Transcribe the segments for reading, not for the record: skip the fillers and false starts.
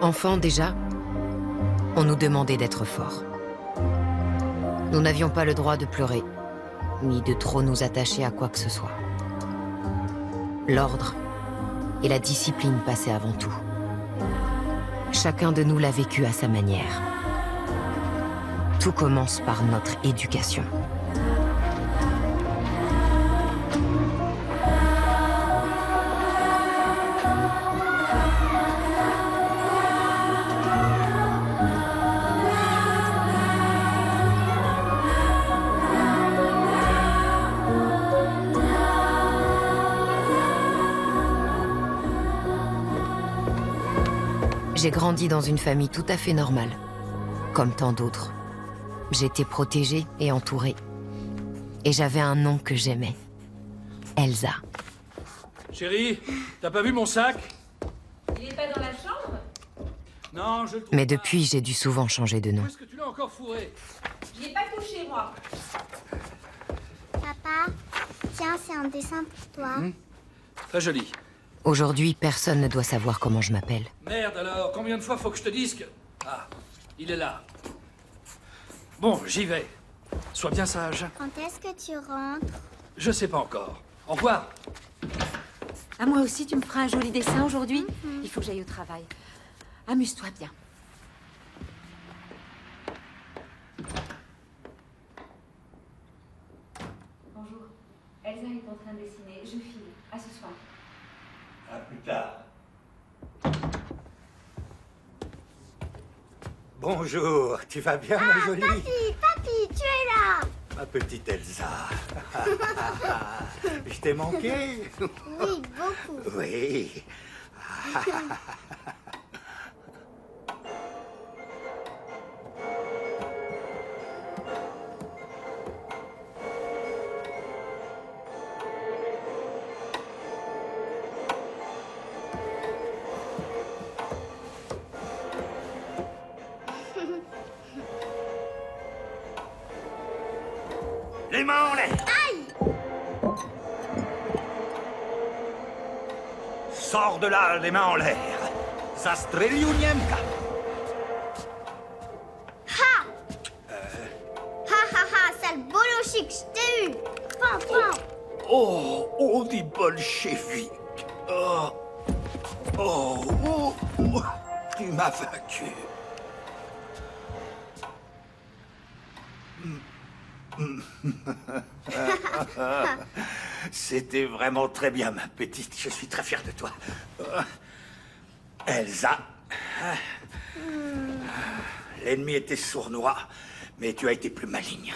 Enfant déjà, on nous demandait d'être forts. Nous n'avions pas le droit de pleurer, ni de trop nous attacher à quoi que ce soit. L'ordre et la discipline passaient avant tout. Chacun de nous l'a vécu à sa manière. Tout commence par notre éducation. J'ai grandi dans une famille tout à fait normale, comme tant d'autres. J'étais protégée et entourée. Et j'avais un nom que j'aimais. Elsa. Chérie, t'as pas vu mon sac? Il est pas dans la chambre? Non, je le trouve Mais pas. depuis, j'ai dû souvent changer de nom. Où est-ce que tu l'as encore fourré? J'y ai pas touché, moi. Papa, tiens, c'est un dessin pour toi. Très joli. Aujourd'hui, personne ne doit savoir comment je m'appelle. Merde alors, combien de fois faut que je te dise que... Ah, il est là. Bon, j'y vais. Sois bien sage. Quand est-ce que tu rentres? Je sais pas encore. Au revoir. Ah, moi aussi, tu me feras un joli dessin aujourd'hui? Il faut que j'aille au travail. Amuse-toi bien. Bonjour. Elsa est en train de dessiner. Je file. À ce soir. À plus tard. Bonjour, tu vas bien, ma jolie? Papy, tu es là! Ma petite Elsa. Je t'ai manqué? Oui, beaucoup. Oui. Les mains en l'air. Aïe! Sors de là, les mains en l'air. Zastreliuniemka. Ha! Ha ha ha, sale bolochique, je t'ai eu! Pan, pan! Oh, on dit bolchevique. Oh, oh, oh, oh. Tu m'as vaincu. C'était vraiment très bien, ma petite. Je suis très fier de toi. Elsa. L'ennemi était sournois, mais tu as été plus maligne.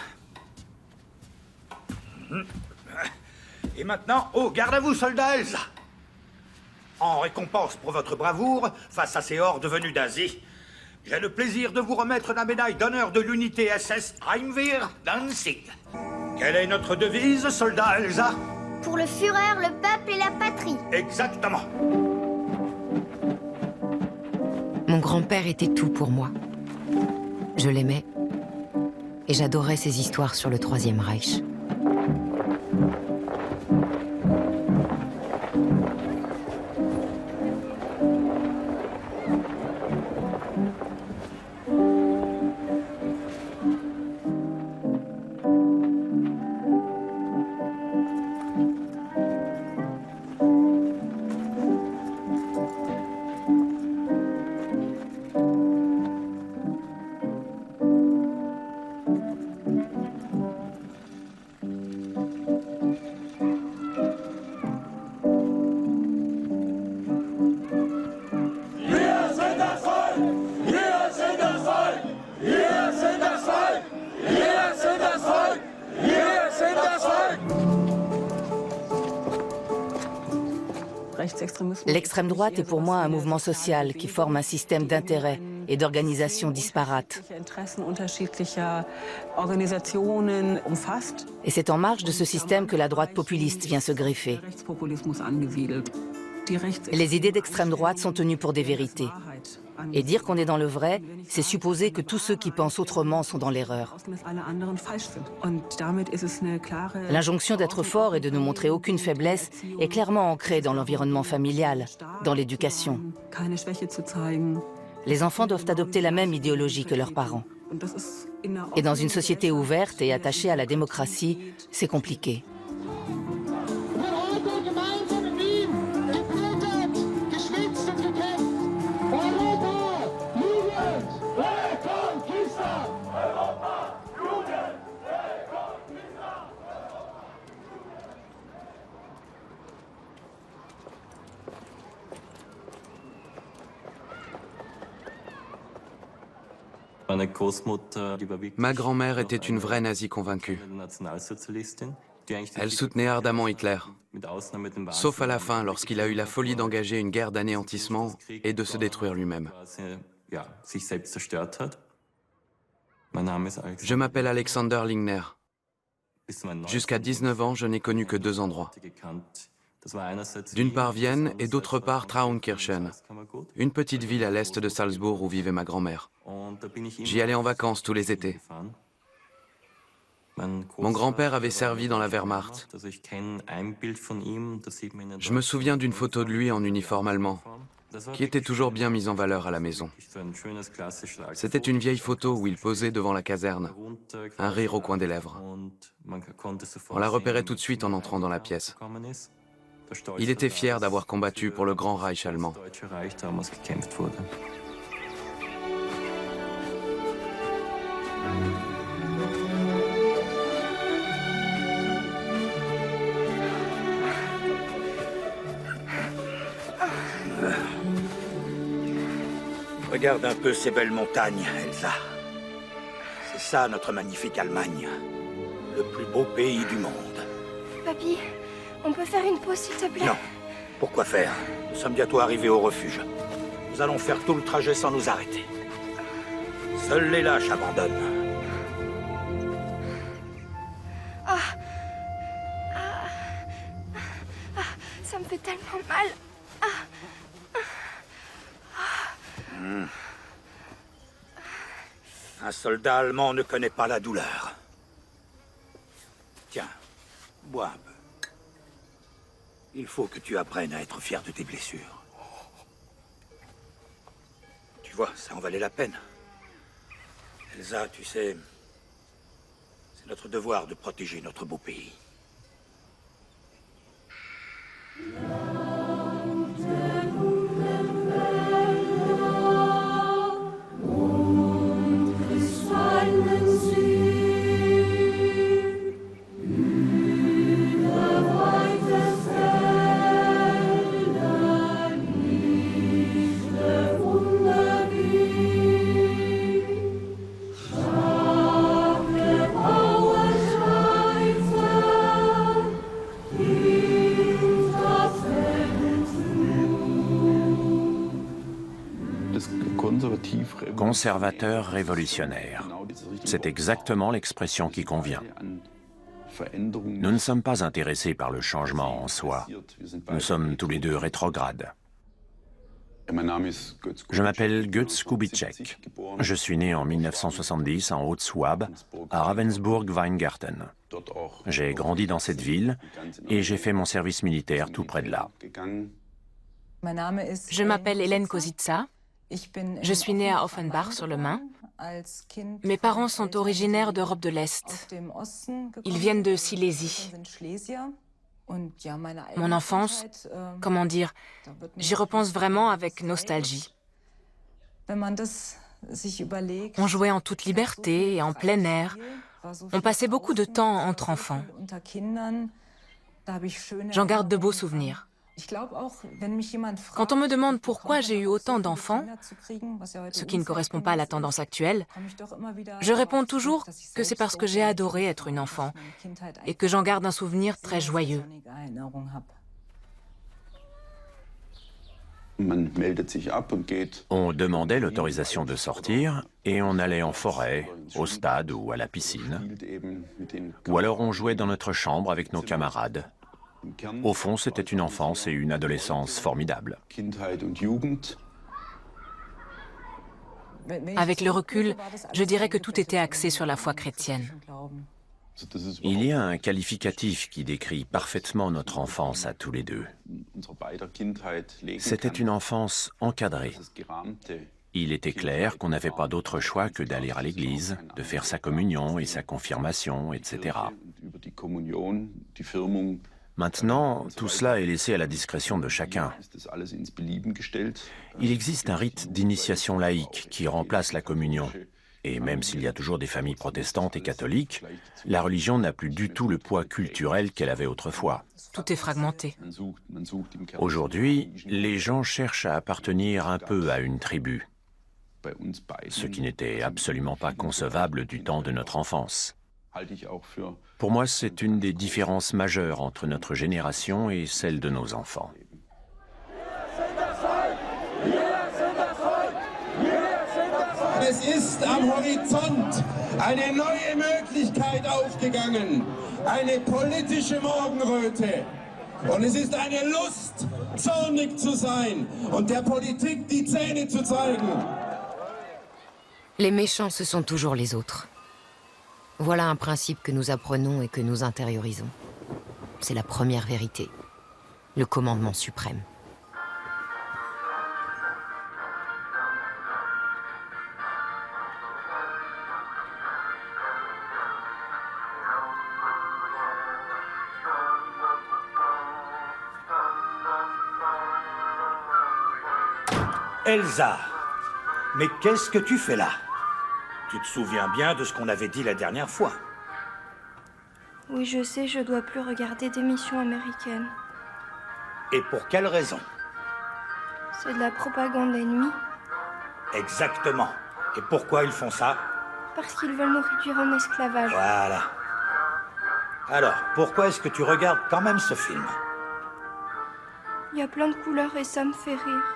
Et maintenant, oh, garde à vous, soldat Elsa. En récompense pour votre bravoure face à ces hordes venues d'Asie, j'ai le plaisir de vous remettre la médaille d'honneur de l'unité SS Heimwehr Danzig. Quelle est notre devise, soldat Elsa? Pour le Führer, le peuple et la patrie. Exactement. Mon grand-père était tout pour moi. Je l'aimais. Et j'adorais ses histoires sur le Troisième Reich. L'extrême droite est pour moi un mouvement social qui forme un système d'intérêts et d'organisations disparates. Et c'est en marge de ce système que la droite populiste vient se greffer. Les idées d'extrême droite sont tenues pour des vérités. Et dire qu'on est dans le vrai, c'est supposer que tous ceux qui pensent autrement sont dans l'erreur. L'injonction d'être fort et de ne montrer aucune faiblesse est clairement ancrée dans l'environnement familial, dans l'éducation. Les enfants doivent adopter la même idéologie que leurs parents. Et dans une société ouverte et attachée à la démocratie, c'est compliqué. Ma grand-mère était une vraie nazie convaincue. Elle soutenait ardemment Hitler, sauf à la fin lorsqu'il a eu la folie d'engager une guerre d'anéantissement et de se détruire lui-même. Je m'appelle Alexander Lingner. Jusqu'à 19 ans, je n'ai connu que 2 endroits. D'une part Vienne et d'autre part Traunkirchen, une petite ville à l'est de Salzbourg où vivait ma grand-mère. J'y allais en vacances tous les étés. Mon grand-père avait servi dans la Wehrmacht. Je me souviens d'une photo de lui en uniforme allemand, qui était toujours bien mise en valeur à la maison. C'était une vieille photo où il posait devant la caserne, un rire au coin des lèvres. On la repérait tout de suite en entrant dans la pièce. Il était fier d'avoir combattu pour le Grand Reich allemand. Regarde un peu ces belles montagnes, Elsa. C'est ça notre magnifique Allemagne. Le plus beau pays du monde. Papy, on peut faire une pause, s'il te plaît? Non. Pourquoi faire? Nous sommes bientôt arrivés au refuge. Nous allons faire tout le trajet sans nous arrêter. Seuls les lâches abandonnent. Ça me fait tellement mal. Un soldat allemand ne connaît pas la douleur. Tiens, bois un peu. Il faut que tu apprennes à être fier de tes blessures. Tu vois, ça en valait la peine. Elsa, tu sais, c'est notre devoir de protéger notre beau pays. Conservateur révolutionnaire. C'est exactement l'expression qui convient. Nous ne sommes pas intéressés par le changement en soi. Nous sommes tous les deux rétrogrades. Je m'appelle Götz Kubitschek. Je suis né en 1970 en Haute-Souabe, à Ravensburg-Weingarten. J'ai grandi dans cette ville et j'ai fait mon service militaire tout près de là. Je m'appelle Hélène Kozica. Je suis née à Offenbach sur le Main. Mes parents sont originaires d'Europe de l'Est. Ils viennent de Silésie. Mon enfance, comment dire, j'y repense vraiment avec nostalgie. On jouait en toute liberté et en plein air. On passait beaucoup de temps entre enfants. J'en garde de beaux souvenirs. Quand on me demande pourquoi j'ai eu autant d'enfants, ce qui ne correspond pas à la tendance actuelle, je réponds toujours que c'est parce que j'ai adoré être une enfant et que j'en garde un souvenir très joyeux. On demandait l'autorisation de sortir et on allait en forêt, au stade ou à la piscine. Ou alors on jouait dans notre chambre avec nos camarades. Au fond, c'était une enfance et une adolescence formidables. Avec le recul, je dirais que tout était axé sur la foi chrétienne. Il y a un qualificatif qui décrit parfaitement notre enfance à tous les deux. C'était une enfance encadrée. Il était clair qu'on n'avait pas d'autre choix que d'aller à l'église, de faire sa communion et sa confirmation, etc. Maintenant, tout cela est laissé à la discrétion de chacun. Il existe un rite d'initiation laïque qui remplace la communion. Et même s'il y a toujours des familles protestantes et catholiques, la religion n'a plus du tout le poids culturel qu'elle avait autrefois. Tout est fragmenté. Aujourd'hui, les gens cherchent à appartenir un peu à une tribu, ce qui n'était absolument pas concevable du temps de notre enfance. Pour moi, c'est une des différences majeures entre notre génération et celle de nos enfants. Es ist am Horizont eine neue Möglichkeit aufgegangen, eine politische Morgenröte. Und es ist eine Lust, zornig zu sein und der Politik die Zähne zu zeigen. Les méchants, ce sont toujours les autres. Voilà un principe que nous apprenons et que nous intériorisons. C'est la première vérité, le commandement suprême. Elsa, mais qu'est-ce que tu fais là? Tu te souviens bien de ce qu'on avait dit la dernière fois? Oui, je sais, je dois plus regarder d'émissions américaines. Et pour quelle raison? C'est de la propagande ennemie. Exactement. Et pourquoi ils font ça? Parce qu'ils veulent nous réduire en esclavage. Voilà. Alors, pourquoi est-ce que tu regardes quand même ce film? Il y a plein de couleurs et ça me fait rire.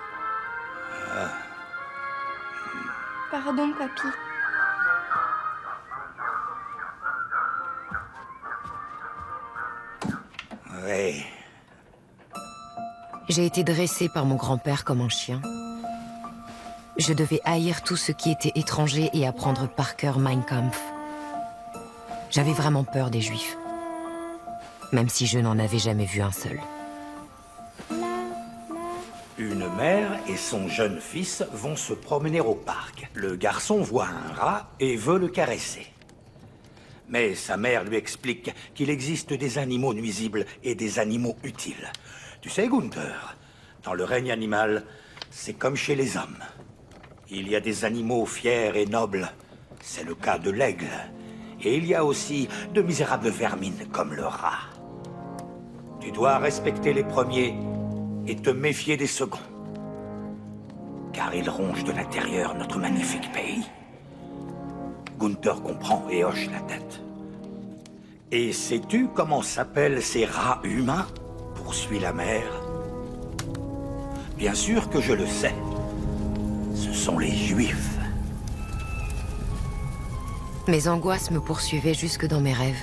Pardon, papy. Oui. J'ai été dressée par mon grand-père comme un chien. Je devais haïr tout ce qui était étranger et apprendre par cœur Mein Kampf. J'avais vraiment peur des Juifs, même si je n'en avais jamais vu un seul. Une mère et son jeune fils vont se promener au parc. Le garçon voit un rat et veut le caresser. Mais sa mère lui explique qu'il existe des animaux nuisibles et des animaux utiles. Tu sais, Gunther, dans le règne animal, c'est comme chez les hommes. Il y a des animaux fiers et nobles. C'est le cas de l'aigle. Et il y a aussi de misérables vermines comme le rat. Tu dois respecter les premiers et te méfier des seconds. Car ils rongent de l'intérieur notre magnifique pays. Gunther comprend et hoche la tête. Et sais-tu comment s'appellent ces rats humains? Poursuit la mère. Bien sûr que je le sais. Ce sont les Juifs. Mes angoisses me poursuivaient jusque dans mes rêves.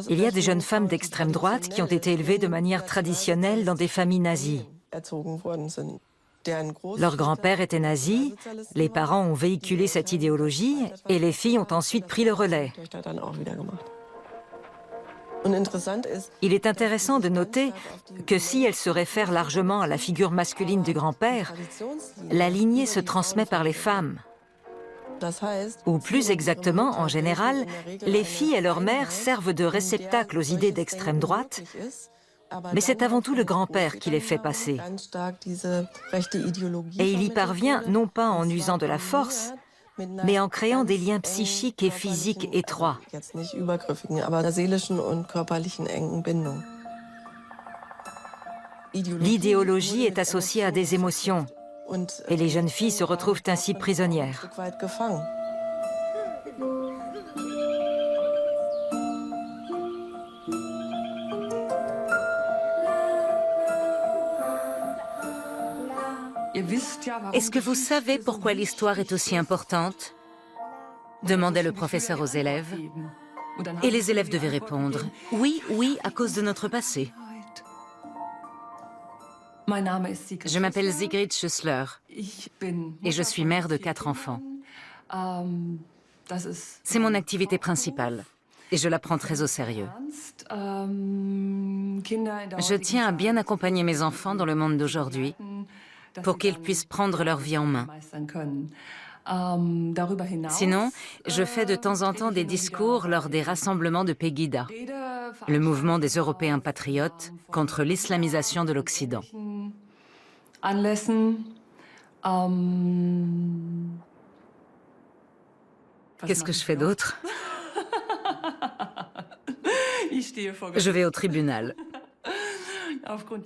Il y a des jeunes femmes d'extrême droite qui ont été élevées de manière traditionnelle dans des familles nazies. Leur grand-père était nazi, les parents ont véhiculé cette idéologie et les filles ont ensuite pris le relais. Il est intéressant de noter que si elle se réfère largement à la figure masculine du grand-père, la lignée se transmet par les femmes. Ou plus exactement, en général, les filles et leur mère servent de réceptacle aux idées d'extrême droite, mais c'est avant tout le grand-père qui les fait passer. Et il y parvient non pas en usant de la force, mais en créant des liens psychiques et physiques étroits. L'idéologie est associée à des émotions, et les jeunes filles se retrouvent ainsi prisonnières. Est-ce que vous savez pourquoi l'histoire est aussi importante? Demandait le professeur aux élèves. Et les élèves devaient répondre « Oui, oui, à cause de notre passé ». Je m'appelle Sigrid Schussler et je suis mère de 4 enfants. C'est mon activité principale et je la prends très au sérieux. Je tiens à bien accompagner mes enfants dans le monde d'aujourd'hui pour qu'ils puissent prendre leur vie en main. Sinon, je fais de temps en temps des discours lors des rassemblements de Pegida, le mouvement des Européens patriotes contre l'islamisation de l'Occident. Qu'est-ce que je fais d'autre? Je vais au tribunal.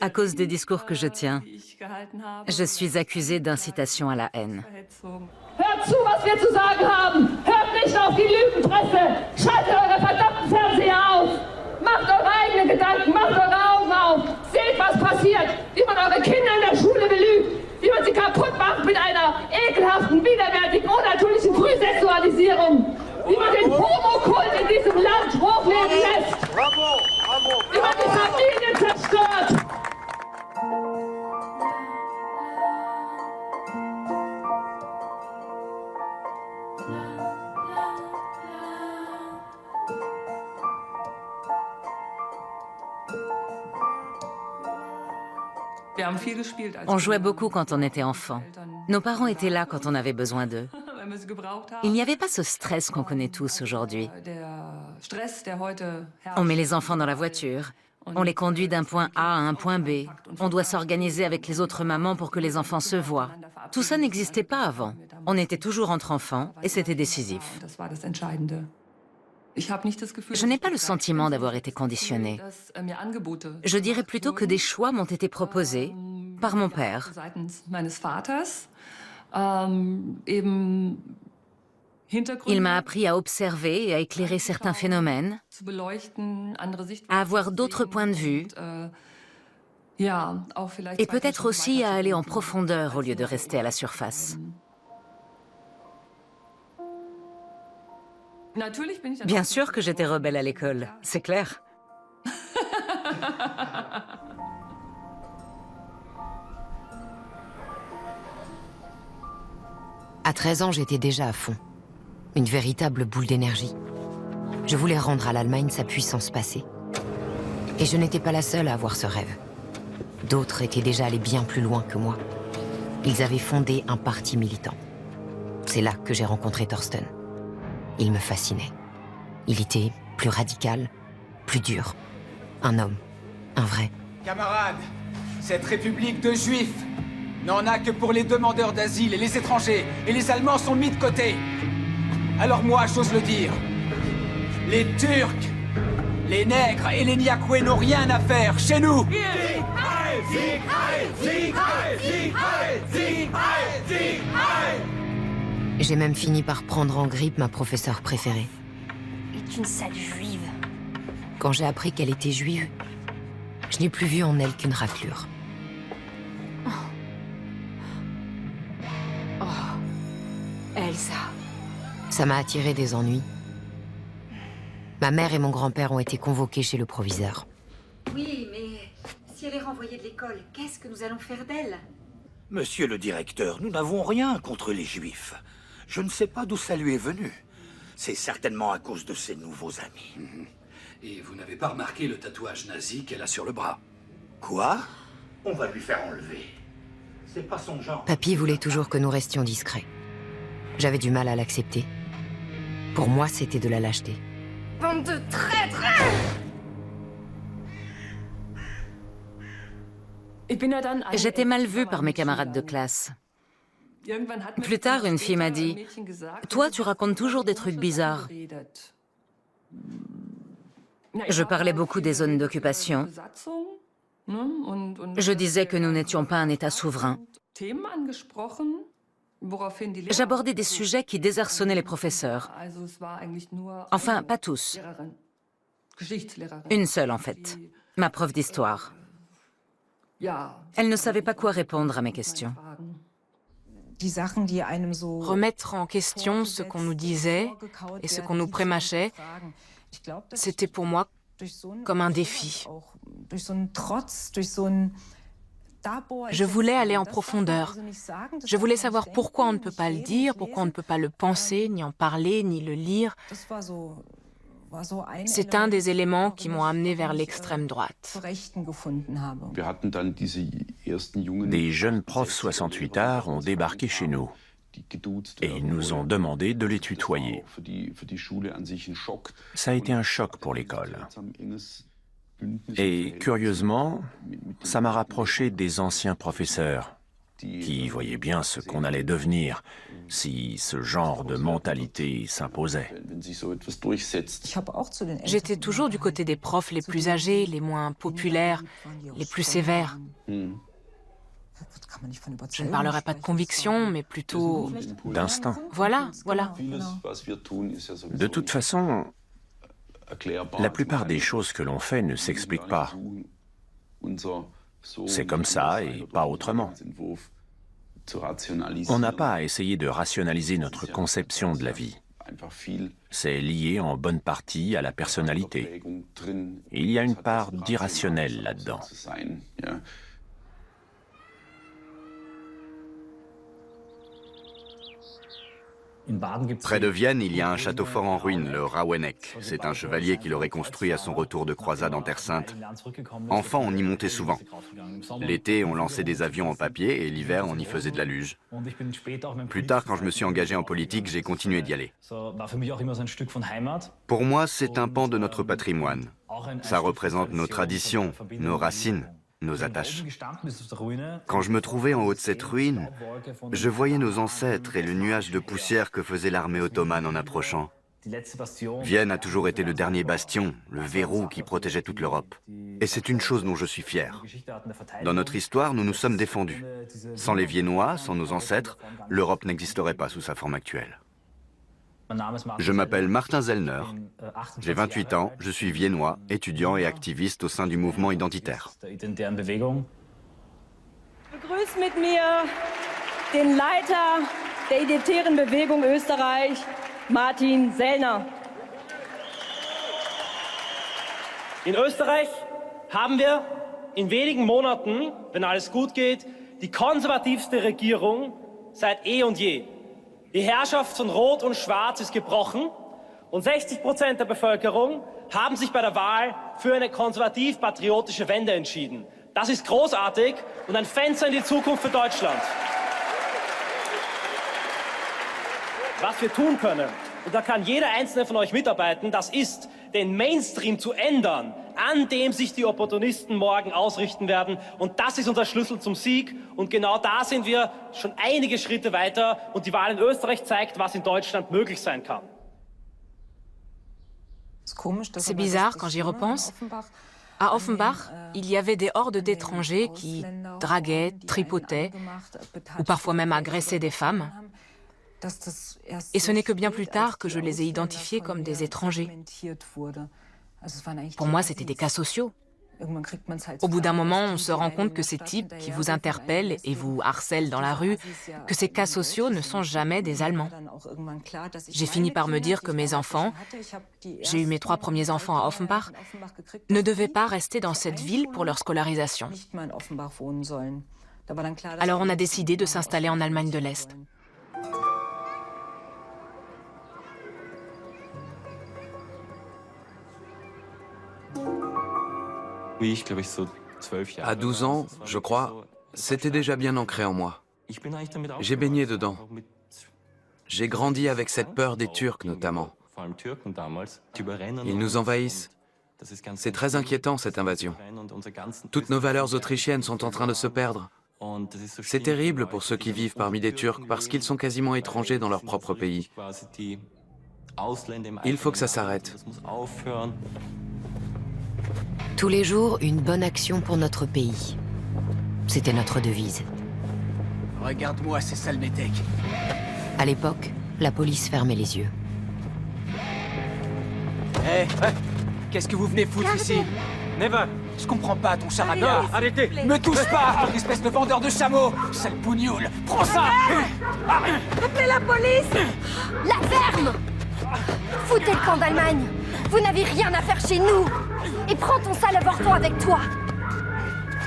À cause des discours que je tiens, je suis accusée d'incitation à la haine. Hört zu, was wir zu sagen haben! Hört nicht auf die Lügenpresse! Schaltet eure verdammten Fernseher aus! Macht eure eigenen Gedanken, macht eure Augen auf! Seht, was passiert! Wie man eure Kinder in der Schule belügt! Wie man sie kaputt macht mit einer ekelhaften, widerwärtigen, unnatürlichen Frühsexualisierung! Wie man den Homokult in diesem Land hochleben lässt! Wie man die Familien zerstört! On jouait beaucoup quand on était enfant. Nos parents étaient là quand on avait besoin d'eux. Il n'y avait pas ce stress qu'on connaît tous aujourd'hui. On met les enfants dans la voiture, on les conduit d'un point A à un point B, on doit s'organiser avec les autres mamans pour que les enfants se voient. Tout ça n'existait pas avant. On était toujours entre enfants et c'était décisif. Je n'ai pas le sentiment d'avoir été conditionnée. Je dirais plutôt que des choix m'ont été proposés par mon père. Il m'a appris à observer et à éclairer certains phénomènes, à avoir d'autres points de vue, et peut-être aussi à aller en profondeur au lieu de rester à la surface. Bien sûr que j'étais rebelle à l'école, c'est clair. À 13 ans, j'étais déjà à fond. Une véritable boule d'énergie. Je voulais rendre à l'Allemagne sa puissance passée. Et je n'étais pas la seule à avoir ce rêve. D'autres étaient déjà allés bien plus loin que moi. Ils avaient fondé un parti militant. C'est là que j'ai rencontré Thorsten. Il me fascinait. Il était plus radical, plus dur. Un homme, un vrai. Camarades, cette république de juifs n'en a que pour les demandeurs d'asile et les étrangers, et les Allemands sont mis de côté. Alors moi, j'ose le dire, les Turcs, les nègres et les Niakoués n'ont rien à faire chez nous. J'ai même fini par prendre en grippe ma professeure préférée. Est une sale juive. Quand j'ai appris qu'elle était juive, je n'ai plus vu en elle qu'une raclure. Oh, Elsa. Ça m'a attiré des ennuis. Ma mère et mon grand-père ont été convoqués chez le proviseur. Oui, mais si elle est renvoyée de l'école, qu'est-ce que nous allons faire d'elle? Monsieur le directeur, nous n'avons rien contre les Juifs. Je ne sais pas d'où ça lui est venu. C'est certainement à cause de ses nouveaux amis. Et vous n'avez pas remarqué le tatouage nazi qu'elle a sur le bras. Quoi? On va lui faire enlever. C'est pas son genre. Papy voulait toujours que nous restions discrets. J'avais du mal à l'accepter. Pour moi, c'était de la lâcheté. Bande de traîtres! J'étais mal vue par mes camarades de classe. Plus tard, une fille m'a dit « Toi, tu racontes toujours des trucs bizarres. » Je parlais beaucoup des zones d'occupation. Je disais que nous n'étions pas un État souverain. J'abordais des sujets qui désarçonnaient les professeurs. Enfin, pas tous. Une seule, en fait. Ma prof d'histoire. Elle ne savait pas quoi répondre à mes questions. Remettre en question ce qu'on nous disait et ce qu'on nous prémâchait, c'était pour moi comme un défi. Je voulais aller en profondeur. Je voulais savoir pourquoi on ne peut pas le dire, pourquoi on ne peut pas le penser, ni en parler, ni le lire. C'est un des éléments qui m'ont amené vers l'extrême droite. Des jeunes profs 68ards ont débarqué chez nous et ils nous ont demandé de les tutoyer. Ça a été un choc pour l'école. Et curieusement, ça m'a rapproché des anciens professeurs qui voyaient bien ce qu'on allait devenir si ce genre de mentalité s'imposait. J'étais toujours du côté des profs les plus âgés, les moins populaires, les plus sévères. Je ne parlerai pas de conviction, mais plutôt... d'instinct. Voilà. De toute façon, la plupart des choses que l'on fait ne s'expliquent pas. C'est comme ça et pas autrement. On n'a pas à essayer de rationaliser notre conception de la vie. C'est lié en bonne partie à la personnalité. Il y a une part d'irrationnel là-dedans. Près de Vienne, il y a un château fort en ruine, le Rauheneck. C'est un chevalier qui l'aurait construit à son retour de croisade en Terre Sainte. Enfant, on y montait souvent. L'été, on lançait des avions en papier et l'hiver, on y faisait de la luge. Plus tard, quand je me suis engagé en politique, j'ai continué d'y aller. Pour moi, c'est un pan de notre patrimoine. Ça représente nos traditions, nos racines, nos attaches. Quand je me trouvais en haut de cette ruine, je voyais nos ancêtres et le nuage de poussière que faisait l'armée ottomane en approchant. Vienne a toujours été le dernier bastion, le verrou qui protégeait toute l'Europe. Et c'est une chose dont je suis fier. Dans notre histoire, nous nous sommes défendus. Sans les Viennois, sans nos ancêtres, l'Europe n'existerait pas sous sa forme actuelle. Je m'appelle Martin Zellner, j'ai 28 ans, je suis viennois, étudiant et activiste au sein du mouvement identitaire. Begrüßt mit mir den Leiter der Identitären Bewegung Österreich, Martin Sellner. In Österreich haben wir in wenigen Monaten, wenn alles gut geht, die konservativste Regierung seit eh und je. Die Herrschaft von Rot und Schwarz ist gebrochen und 60% der Bevölkerung haben sich bei der Wahl für eine konservativ-patriotische Wende entschieden. Das ist großartig und ein Fenster in die Zukunft für Deutschland. Was wir tun können, und da kann jeder Einzelne von euch mitarbeiten, das ist, den Mainstream zu ändern, an dem sich die Opportunisten morgen ausrichten werden. Und das ist unser Schlüssel zum Sieg. Und genau da sind wir schon einige Schritte weiter. Und die Wahl in Österreich zeigt, was in Deutschland möglich sein kann. C'est bizarre quand j'y repense. À Offenbach, il y avait des hordes d'étrangers qui draguaient, tripotaient, ou parfois même agressaient des femmes. Et ce n'est que bien plus tard que je les ai identifiés comme des étrangers. Pour moi, c'était des cas sociaux. Au bout d'un moment, on se rend compte que ces types qui vous interpellent et vous harcèlent dans la rue, que ces cas sociaux ne sont jamais des Allemands. J'ai fini par me dire que mes enfants, j'ai eu mes 3 premiers enfants à Offenbach, ne devaient pas rester dans cette ville pour leur scolarisation. Alors on a décidé de s'installer en Allemagne de l'Est. À 12 ans, je crois, c'était déjà bien ancré en moi. J'ai baigné dedans. J'ai grandi avec cette peur des Turcs, notamment. Ils nous envahissent. C'est très inquiétant, cette invasion. Toutes nos valeurs autrichiennes sont en train de se perdre. C'est terrible pour ceux qui vivent parmi des Turcs parce qu'ils sont quasiment étrangers dans leur propre pays. Il faut que ça s'arrête. Tous les jours, une bonne action pour notre pays. C'était notre devise. Regarde-moi ces sales métèques. À l'époque, la police fermait les yeux. Hé, qu'est-ce que vous venez foutre ici? Never. Je comprends pas ton charabia. Arrêtez. Me touche pas, espèce de vendeur de chameaux. Sale bougnoule. Prends ça. Appelez la police. La ferme. Foutez le camp d'Allemagne. Vous n'avez rien à faire chez nous. Et prends ton sale avorton avec toi.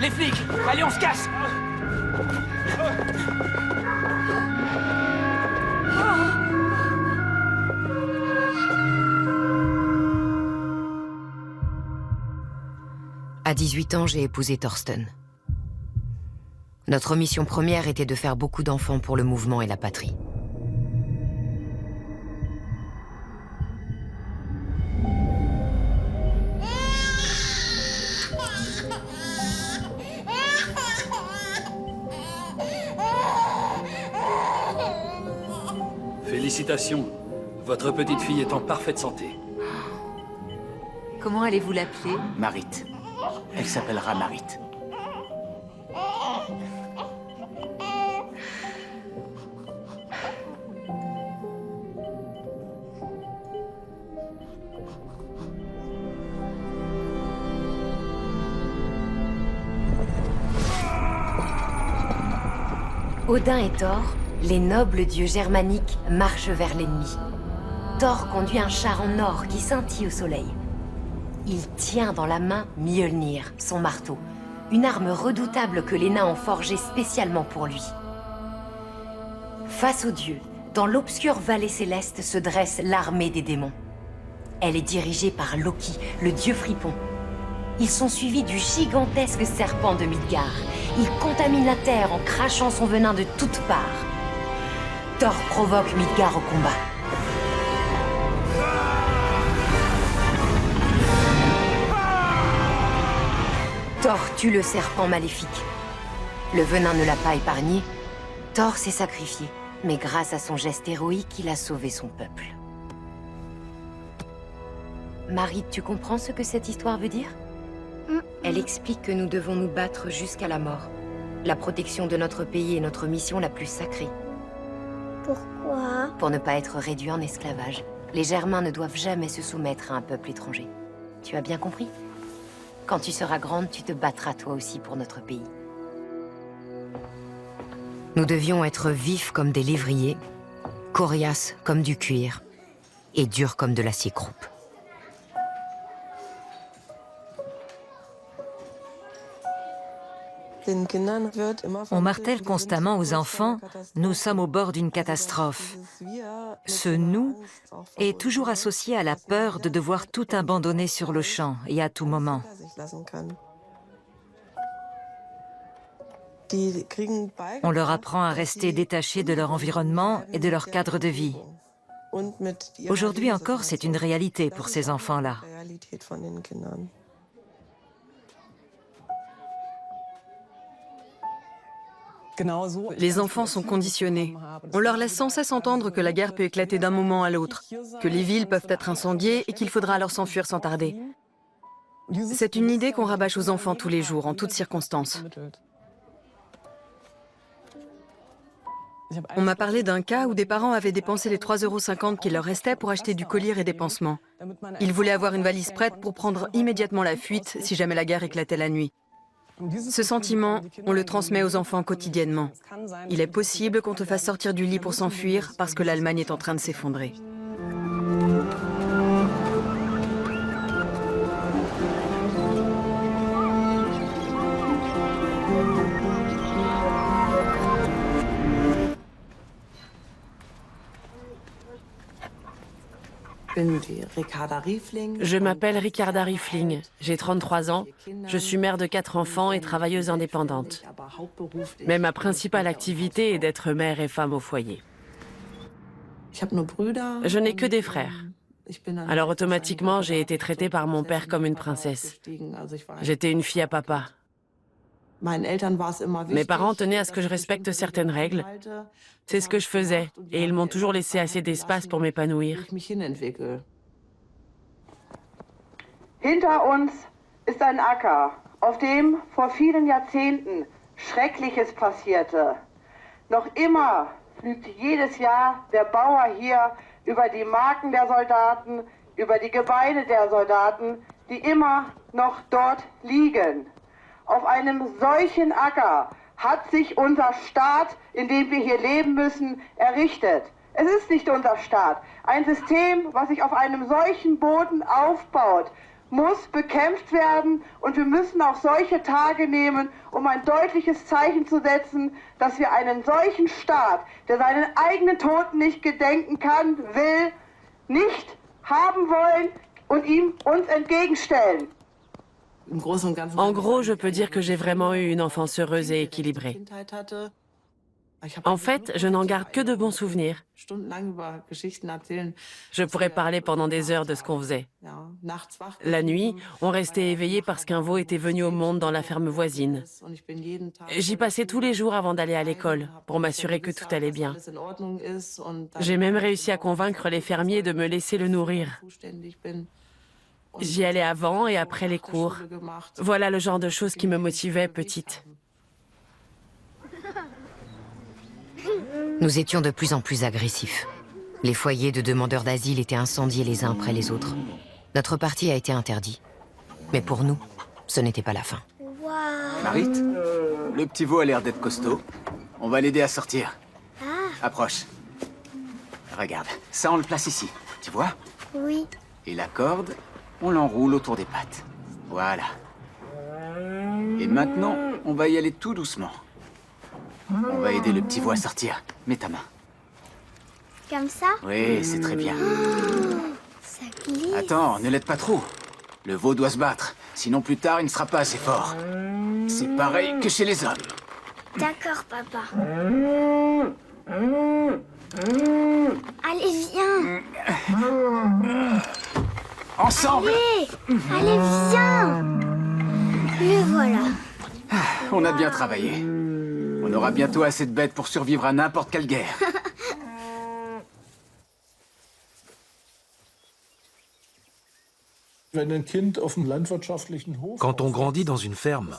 Les flics, allez, on se casse. À 18 ans, j'ai épousé Thorsten. Notre mission première était de faire beaucoup d'enfants pour le mouvement et la patrie. Félicitations. Votre petite fille est en parfaite santé. Comment allez-vous l'appeler? Marit. Elle s'appellera Marit. Odin et Thor, les nobles dieux germaniques, marchent vers l'ennemi. Thor conduit un char en or qui scintille au soleil. Il tient dans la main Mjolnir, son marteau, une arme redoutable que les nains ont forgée spécialement pour lui. Face aux dieux, dans l'obscure vallée céleste se dresse l'armée des démons. Elle est dirigée par Loki, le dieu fripon. Ils sont suivis du gigantesque serpent de Midgard. Il contamine la terre en crachant son venin de toutes parts. Thor provoque Midgard au combat. Thor tue le serpent maléfique. Le venin ne l'a pas épargné. Thor s'est sacrifié, mais grâce à son geste héroïque, il a sauvé son peuple. Marie, tu comprends ce que cette histoire veut dire? Elle explique que nous devons nous battre jusqu'à la mort. La protection de notre pays est notre mission la plus sacrée. Pourquoi? Pour ne pas être réduits en esclavage. Les Germains ne doivent jamais se soumettre à un peuple étranger. Tu as bien compris? Quand tu seras grande, tu te battras toi aussi pour notre pays. Nous devions être vifs comme des lévriers, coriaces comme du cuir, et durs comme de l'acier croupe. On martèle constamment aux enfants « nous sommes au bord d'une catastrophe ». Ce « nous » est toujours associé à la peur de devoir tout abandonner sur le champ et à tout moment. On leur apprend à rester détachés de leur environnement et de leur cadre de vie. Aujourd'hui encore, c'est une réalité pour ces enfants-là. Les enfants sont conditionnés. On leur laisse sans cesse entendre que la guerre peut éclater d'un moment à l'autre, que les villes peuvent être incendiées et qu'il faudra alors s'enfuir sans tarder. C'est une idée qu'on rabâche aux enfants tous les jours, en toutes circonstances. On m'a parlé d'un cas où des parents avaient dépensé les 3,50 € qui leur restaient pour acheter du collier et des pansements. Ils voulaient avoir une valise prête pour prendre immédiatement la fuite si jamais la guerre éclatait la nuit. Ce sentiment, on le transmet aux enfants quotidiennement. Il est possible qu'on te fasse sortir du lit pour s'enfuir parce que l'Allemagne est en train de s'effondrer. Je m'appelle Ricarda Riefling, j'ai 33 ans, je suis mère de 4 enfants et travailleuse indépendante. Mais ma principale activité est d'être mère et femme au foyer. Je n'ai que des frères. Alors automatiquement, j'ai été traitée par mon père comme une princesse. J'étais une fille à papa. Mes parents tenaient à ce que je respecte certaines règles. C'est ce que je faisais, et ils m'ont toujours laissé assez d'espace pour m'épanouir. Hinter uns ist ein Acker, auf dem vor vielen Jahrzehnten Schreckliches passierte. Noch immer pflügt jedes Jahr der Bauer hier über die Marken der Soldaten, über die Gebeine der Soldaten, die immer noch dort liegen. Auf einem solchen Acker hat sich unser Staat, in dem wir hier leben müssen, errichtet. Es ist nicht unser Staat. Ein System, was sich auf einem solchen Boden aufbaut, muss bekämpft werden und wir müssen auch solche Tage nehmen, um ein deutliches Zeichen zu setzen, dass wir einen solchen Staat, der seinen eigenen Toten nicht gedenken kann, will, nicht haben wollen und ihm uns entgegenstellen. En gros, je peux dire que j'ai vraiment eu une enfance heureuse et équilibrée. En fait, je n'en garde que de bons souvenirs. Je pourrais parler pendant des heures de ce qu'on faisait. La nuit, on restait éveillé parce qu'un veau était venu au monde dans la ferme voisine. J'y passais tous les jours avant d'aller à l'école, pour m'assurer que tout allait bien. J'ai même réussi à convaincre les fermiers de me laisser le nourrir. J'y allais avant et après les cours. Voilà le genre de choses qui me motivaient petite. Nous étions de plus en plus agressifs. Les foyers de demandeurs d'asile étaient incendiés les uns après les autres. Notre parti a été interdit. Mais pour nous, ce n'était pas la fin. Marit, le petit veau a l'air d'être costaud. On va l'aider à sortir. Approche. Regarde, ça on le place ici, tu vois? Oui. Et la corde, on l'enroule autour des pattes. Voilà. Et maintenant, on va y aller tout doucement. On va aider le petit veau à sortir. Mets ta main. Comme ça? Oui, c'est très bien. Ça glisse. Attends, ne l'aide pas trop. Le veau doit se battre, sinon plus tard il ne sera pas assez fort. C'est pareil que chez les hommes. D'accord, papa. Allez, viens. Ensemble. Allez, viens. Le voilà. On a bien travaillé. On aura bientôt assez de bêtes pour survivre à n'importe quelle guerre. Quand on grandit dans une ferme,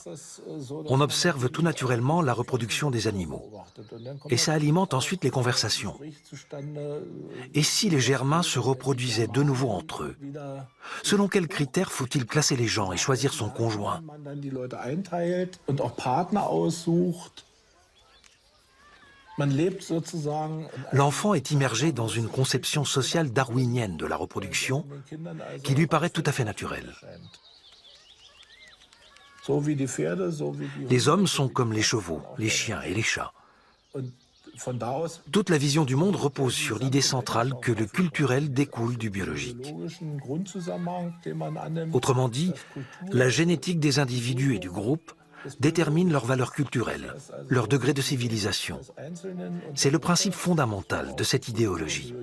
on observe tout naturellement la reproduction des animaux. Et ça alimente ensuite les conversations. Et si les germains se reproduisaient de nouveau entre eux? Selon quels critères faut-il classer les gens et choisir son conjoint? L'enfant est immergé dans une conception sociale darwinienne de la reproduction qui lui paraît tout à fait naturelle. Les hommes sont comme les chevaux, les chiens et les chats. Toute la vision du monde repose sur l'idée centrale que le culturel découle du biologique. Autrement dit, la génétique des individus et du groupe détermine leurs valeurs culturelles, leur degré de civilisation. C'est le principe fondamental de cette idéologie.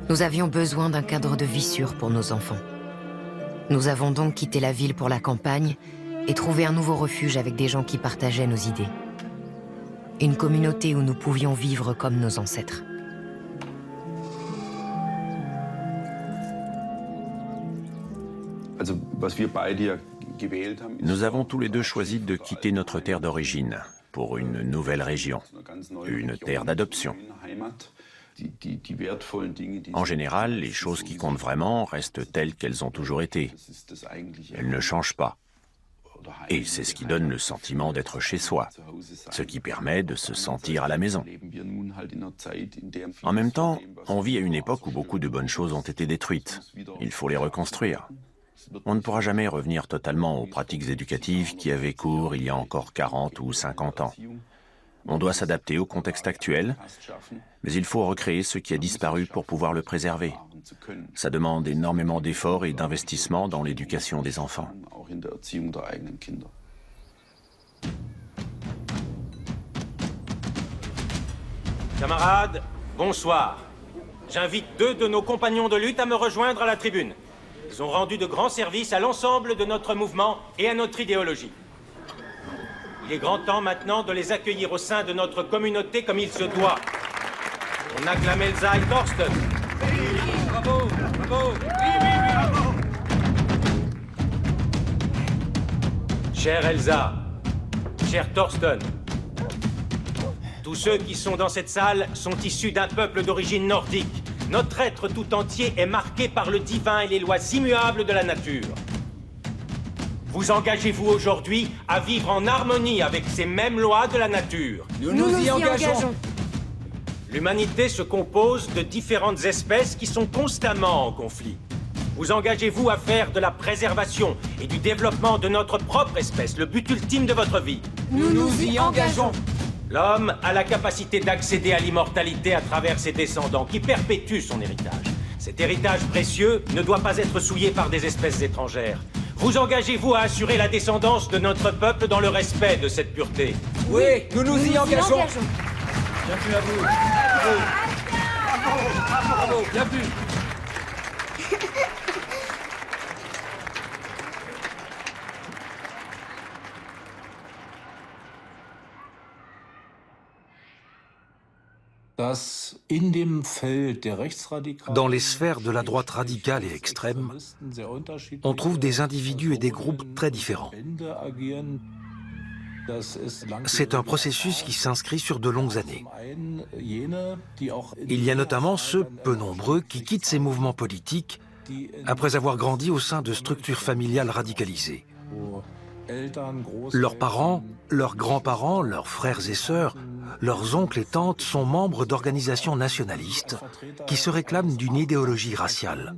Nous avions besoin d'un cadre de vie sûr pour nos enfants. Nous avons donc quitté la ville pour la campagne et trouvé un nouveau refuge avec des gens qui partageaient nos idées. Une communauté où nous pouvions vivre comme nos ancêtres. Nous avons tous les deux choisi de quitter notre terre d'origine pour une nouvelle région, une terre d'adoption. En général, les choses qui comptent vraiment restent telles qu'elles ont toujours été. Elles ne changent pas. Et c'est ce qui donne le sentiment d'être chez soi, ce qui permet de se sentir à la maison. En même temps, on vit à une époque où beaucoup de bonnes choses ont été détruites. Il faut les reconstruire. On ne pourra jamais revenir totalement aux pratiques éducatives qui avaient cours il y a encore 40 ou 50 ans. On doit s'adapter au contexte actuel, mais il faut recréer ce qui a disparu pour pouvoir le préserver. Ça demande énormément d'efforts et d'investissements dans l'éducation des enfants. Camarades, bonsoir. J'invite 2 de nos compagnons de lutte à me rejoindre à la tribune. Ils ont rendu de grands services à l'ensemble de notre mouvement et à notre idéologie. Il est grand temps maintenant de les accueillir au sein de notre communauté comme il se doit. On acclame Elsa et Thorsten. Bravo, bravo, bravo. Chère Elsa, cher Thorsten, tous ceux qui sont dans cette salle sont issus d'un peuple d'origine nordique. Notre être tout entier est marqué par le divin et les lois immuables de la nature. Vous engagez-vous aujourd'hui à vivre en harmonie avec ces mêmes lois de la nature? Nous nous y engageons. L'humanité se compose de différentes espèces qui sont constamment en conflit. Vous engagez-vous à faire de la préservation et du développement de notre propre espèce le but ultime de votre vie? Nous nous y engageons. L'homme a la capacité d'accéder à l'immortalité à travers ses descendants qui perpétuent son héritage. Cet héritage précieux ne doit pas être souillé par des espèces étrangères. Vous engagez-vous à assurer la descendance de notre peuple dans le respect de cette pureté? Oui, nous nous y engageons. Bienvenue à vous. Bravo. Bravo, bien vu. Dans les sphères de la droite radicale et extrême, on trouve des individus et des groupes très différents. C'est un processus qui s'inscrit sur de longues années. Il y a notamment ceux, peu nombreux, qui quittent ces mouvements politiques après avoir grandi au sein de structures familiales radicalisées. Leurs parents, leurs grands-parents, leurs frères et sœurs, leurs oncles et tantes sont membres d'organisations nationalistes qui se réclament d'une idéologie raciale.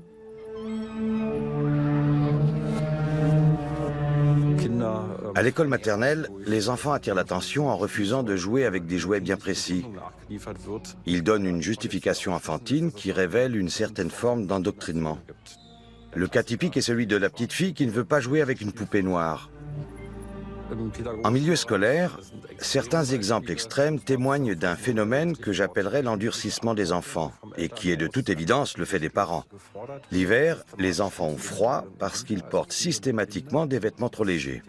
À l'école maternelle, les enfants attirent l'attention en refusant de jouer avec des jouets bien précis. Ils donnent une justification enfantine qui révèle une certaine forme d'endoctrinement. Le cas typique est celui de la petite fille qui ne veut pas jouer avec une poupée noire. En milieu scolaire, certains exemples extrêmes témoignent d'un phénomène que j'appellerais l'endurcissement des enfants, et qui est de toute évidence le fait des parents. L'hiver, les enfants ont froid parce qu'ils portent systématiquement des vêtements trop légers.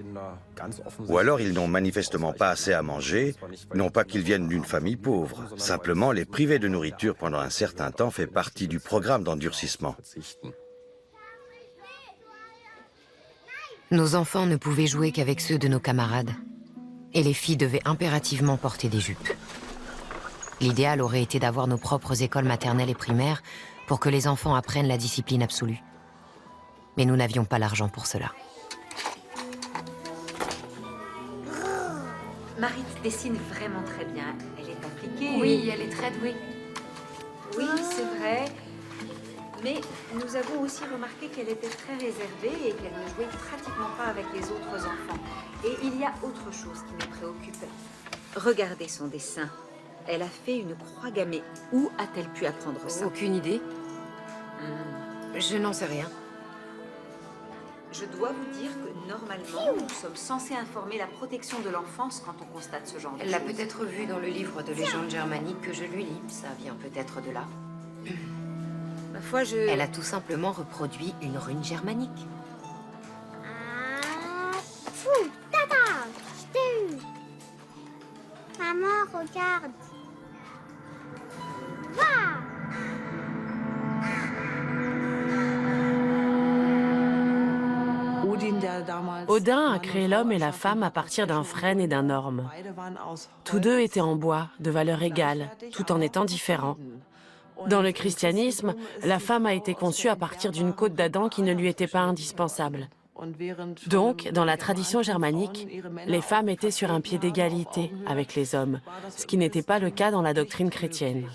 Ou alors ils n'ont manifestement pas assez à manger, non pas qu'ils viennent d'une famille pauvre. Simplement, les priver de nourriture pendant un certain temps fait partie du programme d'endurcissement. Nos enfants ne pouvaient jouer qu'avec ceux de nos camarades. Et les filles devaient impérativement porter des jupes. L'idéal aurait été d'avoir nos propres écoles maternelles et primaires pour que les enfants apprennent la discipline absolue. Mais nous n'avions pas l'argent pour cela. Marit dessine vraiment très bien. Elle est appliquée. Oui, elle est très douée. Oui, c'est vrai. Mais nous avons aussi remarqué qu'elle était très réservée et qu'elle ne jouait pratiquement pas avec les autres enfants. Et il y a autre chose qui nous préoccupe. Regardez son dessin. Elle a fait une croix gammée. Où a-t-elle pu apprendre ça? Aucune idée. Je n'en sais rien. Je dois vous dire que normalement, nous sommes censés informer la protection de l'enfance quand on constate ce genre de choses. Elle l'a peut-être vu dans le livre de légendes germaniques que je lui lis. Ça vient peut-être de là. Ma foi, Elle a tout simplement reproduit une rune germanique. Fou, tata, maman, regarde. Waouh. Odin a créé l'homme et la femme à partir d'un frêne et d'un orme. Tous deux étaient en bois, de valeur égale, tout en étant différents. Dans le christianisme, la femme a été conçue à partir d'une côte d'Adam qui ne lui était pas indispensable. Donc, dans la tradition germanique, les femmes étaient sur un pied d'égalité avec les hommes, ce qui n'était pas le cas dans la doctrine chrétienne.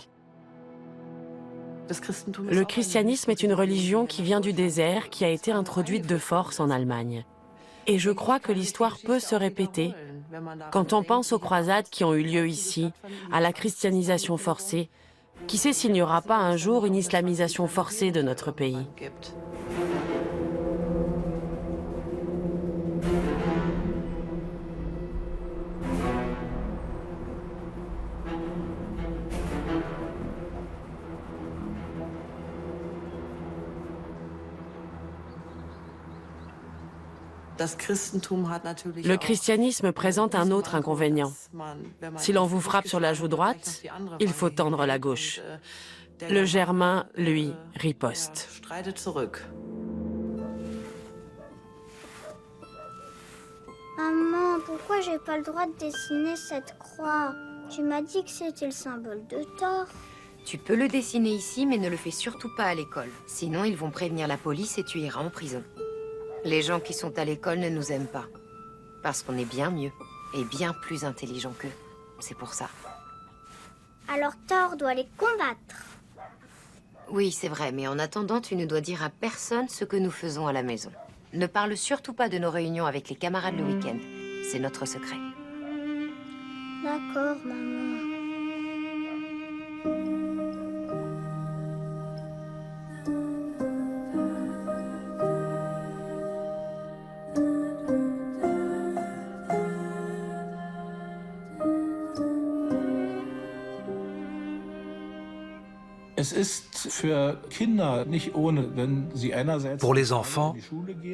Le christianisme est une religion qui vient du désert, qui a été introduite de force en Allemagne. Et je crois que l'histoire peut se répéter quand on pense aux croisades qui ont eu lieu ici, à la christianisation forcée. Qui sait s'il n'y aura pas un jour une islamisation forcée de notre pays? Le christianisme présente un autre inconvénient. Si l'on vous frappe sur la joue droite, il faut tendre la gauche. Le germain, lui, riposte. Maman, pourquoi j'ai pas le droit de dessiner cette croix? Tu m'as dit que c'était le symbole de Thor. Tu peux le dessiner ici, mais ne le fais surtout pas à l'école. Sinon, ils vont prévenir la police et tu iras en prison. Les gens qui sont à l'école ne nous aiment pas. Parce qu'on est bien mieux et bien plus intelligents qu'eux. C'est pour ça. Alors Thor doit les combattre. Oui, c'est vrai, mais en attendant, tu ne dois dire à personne ce que nous faisons à la maison. Ne parle surtout pas de nos réunions avec les camarades le week-end. C'est notre secret. D'accord, maman. Pour les enfants,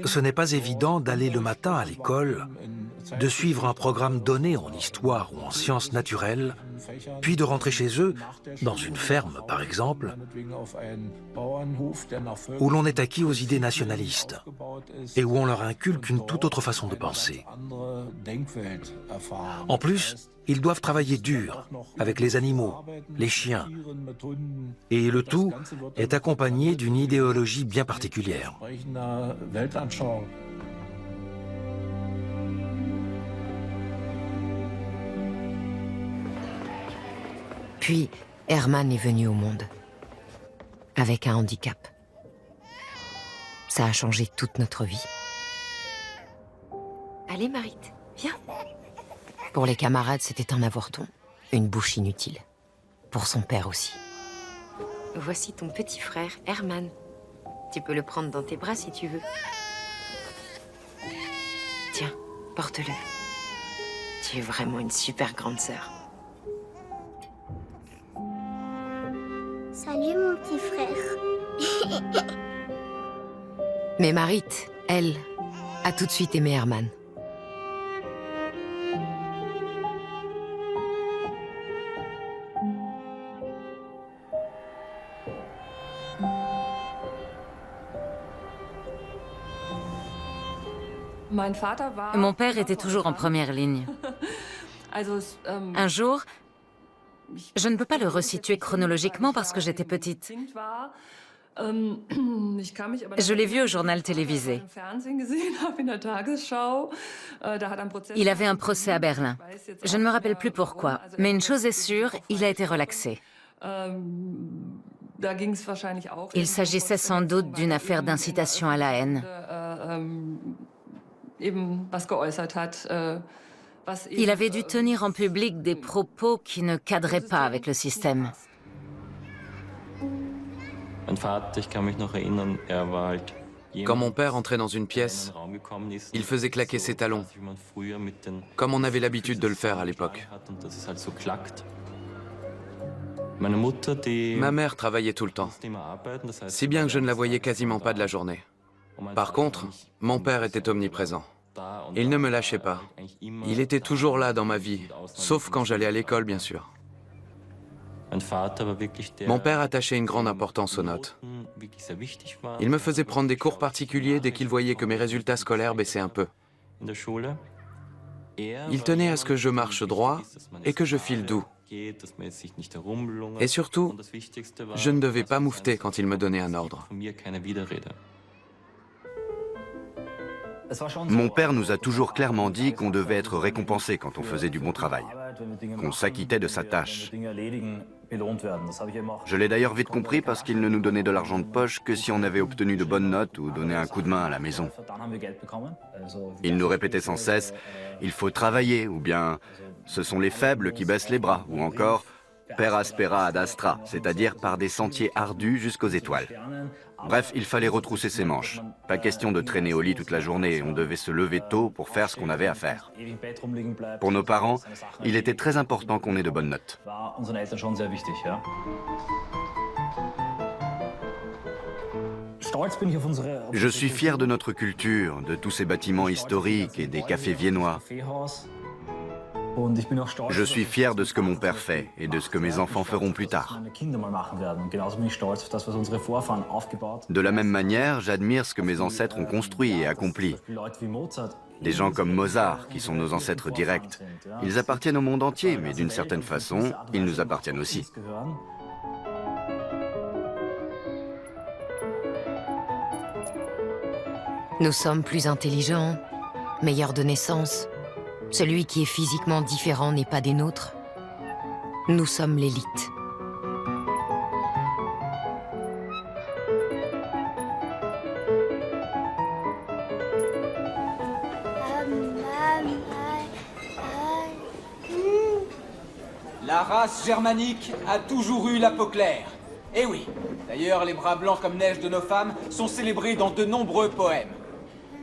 ce n'est pas évident d'aller le matin à l'école, de suivre un programme donné en histoire ou en sciences naturelles, puis de rentrer chez eux, dans une ferme par exemple, où l'on est acquis aux idées nationalistes et où on leur inculque une toute autre façon de penser. En plus, ils doivent travailler dur avec les animaux, les chiens, et le tout est accompagné d'une idéologie bien particulière. Puis, Herman est venu au monde, avec un handicap. Ça a changé toute notre vie. Allez, Marit, viens. Pour les camarades, c'était un avorton, une bouche inutile. Pour son père aussi. Voici ton petit frère, Herman. Tu peux le prendre dans tes bras si tu veux. Tiens, porte-le. Tu es vraiment une super grande sœur. Salut mon petit frère. Mais Marit, elle, a tout de suite aimé Herman. Mon père était toujours en première ligne. Un jour, je ne peux pas le resituer chronologiquement parce que j'étais petite. Je l'ai vu au journal télévisé. Il avait un procès à Berlin. Je ne me rappelle plus pourquoi, mais une chose est sûre, il a été relaxé. Il s'agissait sans doute d'une affaire d'incitation à la haine. Il avait dû tenir en public des propos qui ne cadraient pas avec le système. Quand mon père entrait dans une pièce, il faisait claquer ses talons, comme on avait l'habitude de le faire à l'époque. Ma mère travaillait tout le temps, si bien que je ne la voyais quasiment pas de la journée. Par contre, mon père était omniprésent. Il ne me lâchait pas. Il était toujours là dans ma vie, sauf quand j'allais à l'école, bien sûr. Mon père attachait une grande importance aux notes. Il me faisait prendre des cours particuliers dès qu'il voyait que mes résultats scolaires baissaient un peu. Il tenait à ce que je marche droit et que je file doux, Et surtout, je ne devais pas moufter quand il me donnait un ordre. Mon père nous a toujours clairement dit qu'on devait être récompensé quand on faisait du bon travail, qu'on s'acquittait de sa tâche. Je l'ai d'ailleurs vite compris parce qu'il ne nous donnait de l'argent de poche que si on avait obtenu de bonnes notes ou donné un coup de main à la maison. Il nous répétait sans cesse « il faut travailler » ou bien « ce sont les faibles qui baissent les bras » ou encore « per aspera ad astra », c'est-à-dire par des sentiers ardus jusqu'aux étoiles. Bref, il fallait retrousser ses manches. Pas question de traîner au lit toute la journée, on devait se lever tôt pour faire ce qu'on avait à faire. Pour nos parents, il était très important qu'on ait de bonnes notes. Je suis fier de notre culture, de tous ces bâtiments historiques et des cafés viennois. Je suis fier de ce que mon père fait et de ce que mes enfants feront plus tard. De la même manière, j'admire ce que mes ancêtres ont construit et accompli. Des gens comme Mozart, qui sont nos ancêtres directs. Ils appartiennent au monde entier, mais d'une certaine façon, ils nous appartiennent aussi. Nous sommes plus intelligents, meilleurs de naissance. Celui qui est physiquement différent n'est pas des nôtres. Nous sommes l'élite. La race germanique a toujours eu la peau claire. Eh oui, d'ailleurs les bras blancs comme neige de nos femmes sont célébrés dans de nombreux poèmes.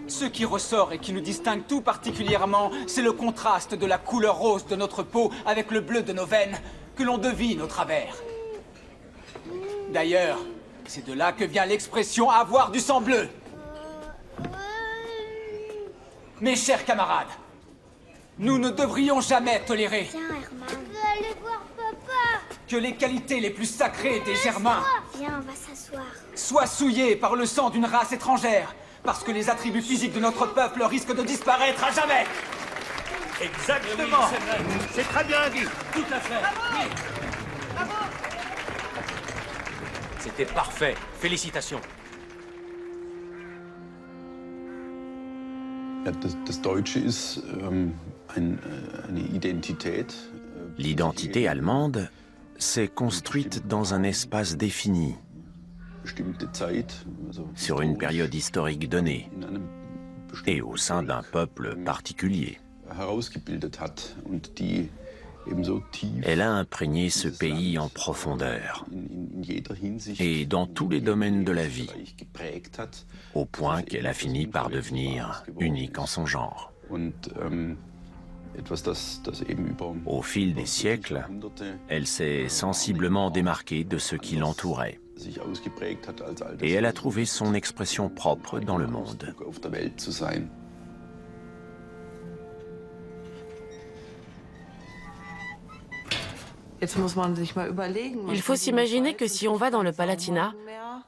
Ce qui ressort et qui nous distingue tout particulièrement, c'est le contraste de la couleur rose de notre peau avec le bleu de nos veines, que l'on devine au travers. D'ailleurs, c'est de là que vient l'expression « avoir du sang bleu ». Mes chers camarades, nous ne devrions jamais tolérer que les qualités les plus sacrées des Germains Viens, on va s'asseoir. soient souillées par le sang d'une race étrangère. Parce que les attributs physiques de notre peuple risquent de disparaître à jamais. Exactement. C'est très bien dit. Tout à fait. Oui. C'était parfait. Félicitations. L'identité allemande s'est construite dans un espace défini, sur une période historique donnée et au sein d'un peuple particulier. Elle a imprégné ce pays en profondeur et dans tous les domaines de la vie, au point qu'elle a fini par devenir unique en son genre. Au fil des siècles, elle s'est sensiblement démarquée de ce qui l'entourait. Et elle a trouvé son expression propre dans le monde. Il faut s'imaginer que si on va dans le Palatinat,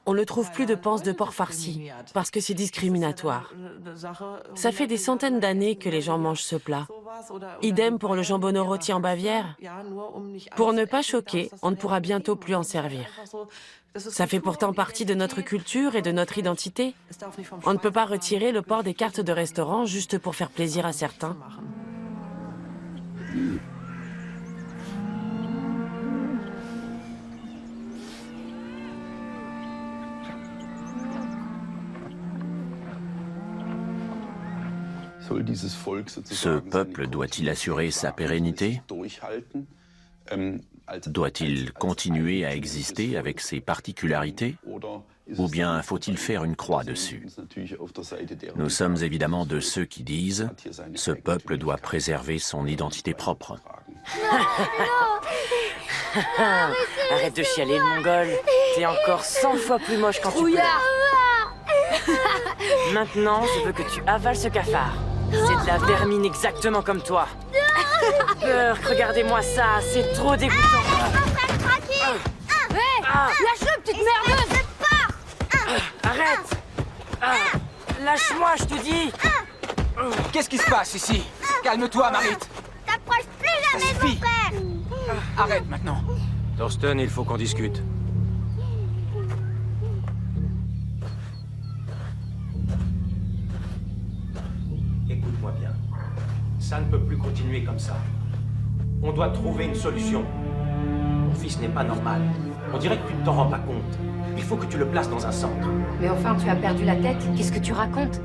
on ne trouve plus de panse de porc farci, parce que c'est discriminatoire. Ça fait des centaines d'années que les gens mangent ce plat. Idem pour le jambonneau rôti en Bavière. Pour ne pas choquer, on ne pourra bientôt plus en servir. Ça fait pourtant partie de notre culture et de notre identité. On ne peut pas retirer le port des cartes de restaurant juste pour faire plaisir à certains. Ce peuple doit-il assurer sa pérennité? Doit-il continuer à exister avec ses particularités? Ou bien faut-il faire une croix dessus? Nous sommes évidemment de ceux qui disent « Ce peuple doit préserver son identité propre ». Arrête de chialer, le mongol. T'es encore 100 fois plus moche quand tu pleures. Maintenant, je veux que tu avales ce cafard. C'est de la vermine exactement comme toi. Burk, regardez-moi ça, c'est trop dégoûtant. Hé, lâche-le, petite merdeuse. Arrête. Lâche-moi, je te dis. Qu'est-ce qui se passe ici? Calme-toi, Marit. T'approches plus jamais de mon frère. Arrête maintenant. Thorsten, il faut qu'on discute. Écoute-moi bien. Ça ne peut plus continuer comme ça. On doit trouver une solution. Mon fils n'est pas normal. On dirait que tu ne t'en rends pas compte. Il faut que tu le places dans un centre. Mais enfin, tu as perdu la tête. Qu'est-ce que tu racontes?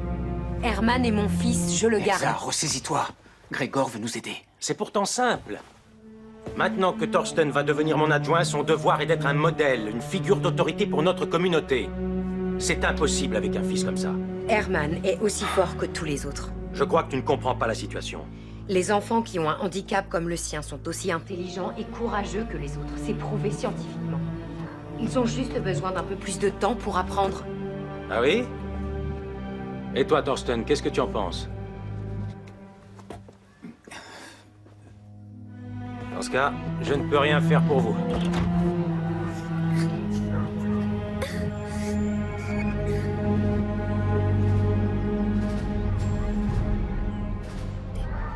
Herman est mon fils, je le garde. Elsa, ressaisis-toi. Grégor veut nous aider. C'est pourtant simple. Maintenant que Thorsten va devenir mon adjoint, son devoir est d'être un modèle, une figure d'autorité pour notre communauté. C'est impossible avec un fils comme ça. Herman est aussi fort que tous les autres. Je crois que tu ne comprends pas la situation. Les enfants qui ont un handicap comme le sien sont aussi intelligents et courageux que les autres. C'est prouvé scientifiquement. Ils ont juste besoin d'un peu plus de temps pour apprendre. Ah oui? Et toi, Thorsten, qu'est-ce que tu en penses? Dans ce cas, je ne peux rien faire pour vous.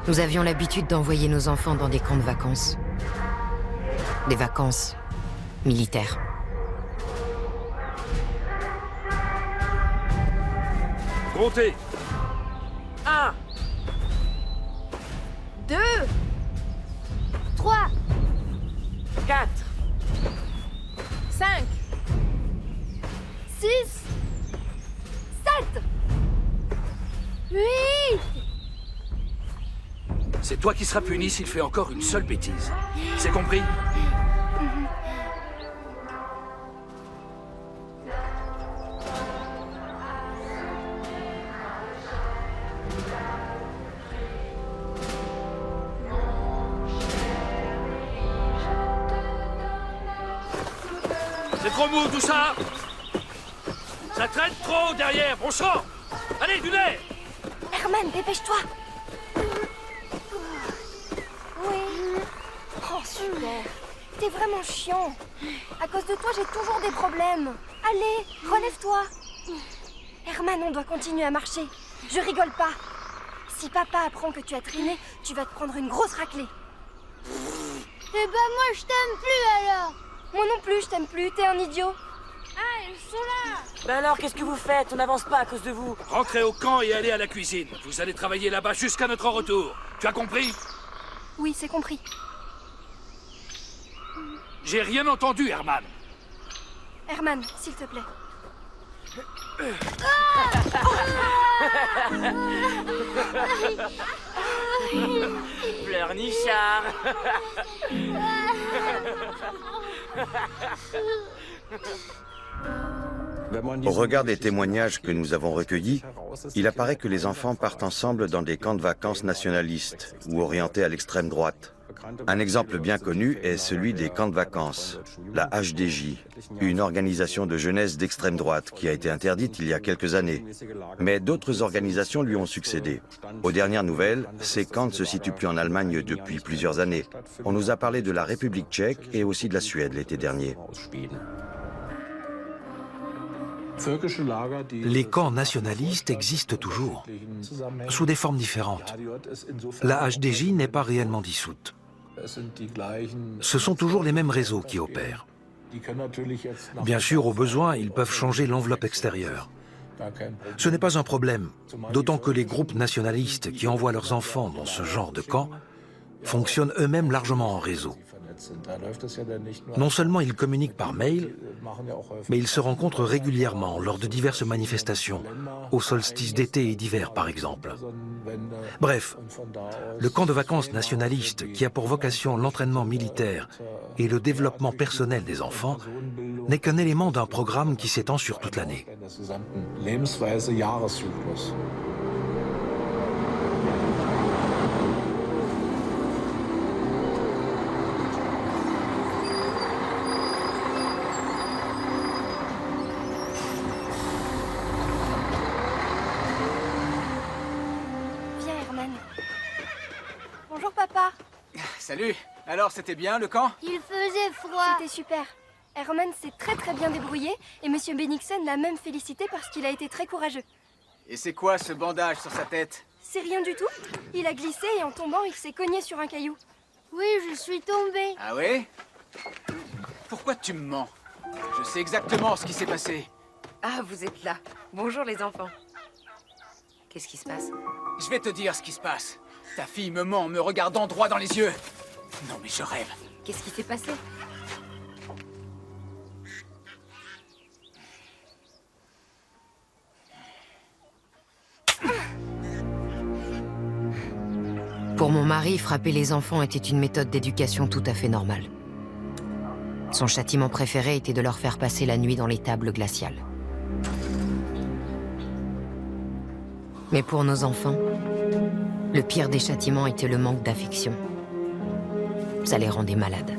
Nous avions l'habitude d'envoyer nos enfants dans des camps de vacances. Des vacances militaires. Comptez. 1, 2, 3, 4, 5, 6, 7, 8. C'est toi qui seras puni s'il fait encore une seule bêtise. C'est compris? C'est trop mou tout ça. Ça traîne trop derrière, bon sang. Allez, du lait. Herman, dépêche-toi. Oui. Oh, super. T'es vraiment chiant. À cause de toi, j'ai toujours des problèmes. Allez, relève-toi. Herman, on doit continuer à marcher. Je rigole pas. Si papa apprend que tu as triné, tu vas te prendre une grosse raclée. Eh ben moi, je t'aime plus alors. Moi non plus, je t'aime plus. T'es un idiot. Ah, ils sont là. Ben alors, qu'est-ce que vous faites? On n'avance pas à cause de vous. Rentrez au camp et allez à la cuisine. Vous allez travailler là-bas jusqu'à notre retour. Tu as compris? Oui, c'est compris. J'ai rien entendu, Herman. Herman, s'il te plaît. Pleurnichard. Au regard des témoignages que nous avons recueillis, il apparaît que les enfants partent ensemble dans des camps de vacances nationalistes ou orientés à l'extrême droite. Un exemple bien connu est celui des camps de vacances, la HDJ, une organisation de jeunesse d'extrême droite qui a été interdite il y a quelques années. Mais d'autres organisations lui ont succédé. Aux dernières nouvelles, ces camps ne se situent plus en Allemagne depuis plusieurs années. On nous a parlé de la République tchèque et aussi de la Suède l'été dernier. Les camps nationalistes existent toujours, sous des formes différentes. La HDJ n'est pas réellement dissoute. Ce sont toujours les mêmes réseaux qui opèrent. Bien sûr, au besoin, ils peuvent changer l'enveloppe extérieure. Ce n'est pas un problème, d'autant que les groupes nationalistes qui envoient leurs enfants dans ce genre de camp fonctionnent eux-mêmes largement en réseau. Non seulement ils communiquent par mail, mais ils se rencontrent régulièrement lors de diverses manifestations, au solstice d'été et d'hiver par exemple. Bref, le camp de vacances nationaliste qui a pour vocation l'entraînement militaire et le développement personnel des enfants n'est qu'un élément d'un programme qui s'étend sur toute l'année. Bonjour papa. Salut. Alors, c'était bien le camp? Il faisait froid. C'était super. Herman s'est très bien débrouillé et Monsieur Bennigsen l'a même félicité parce qu'il a été très courageux. Et c'est quoi ce bandage sur sa tête? C'est rien du tout. Il a glissé et en tombant, il s'est cogné sur un caillou. Oui, je suis tombée. Ah ouais? Pourquoi tu me mens? Je sais exactement ce qui s'est passé. Ah, vous êtes là. Bonjour les enfants. Qu'est-ce qui se passe? Je vais te dire ce qui se passe. Ta fille me ment en me regardant droit dans les yeux. Non mais je rêve. Qu'est-ce qui s'est passé? Pour mon mari, frapper les enfants était une méthode d'éducation tout à fait normale. Son châtiment préféré était de leur faire passer la nuit dans les tables glaciales. Mais pour nos enfants, le pire des châtiments était le manque d'affection. Ça les rendait malades.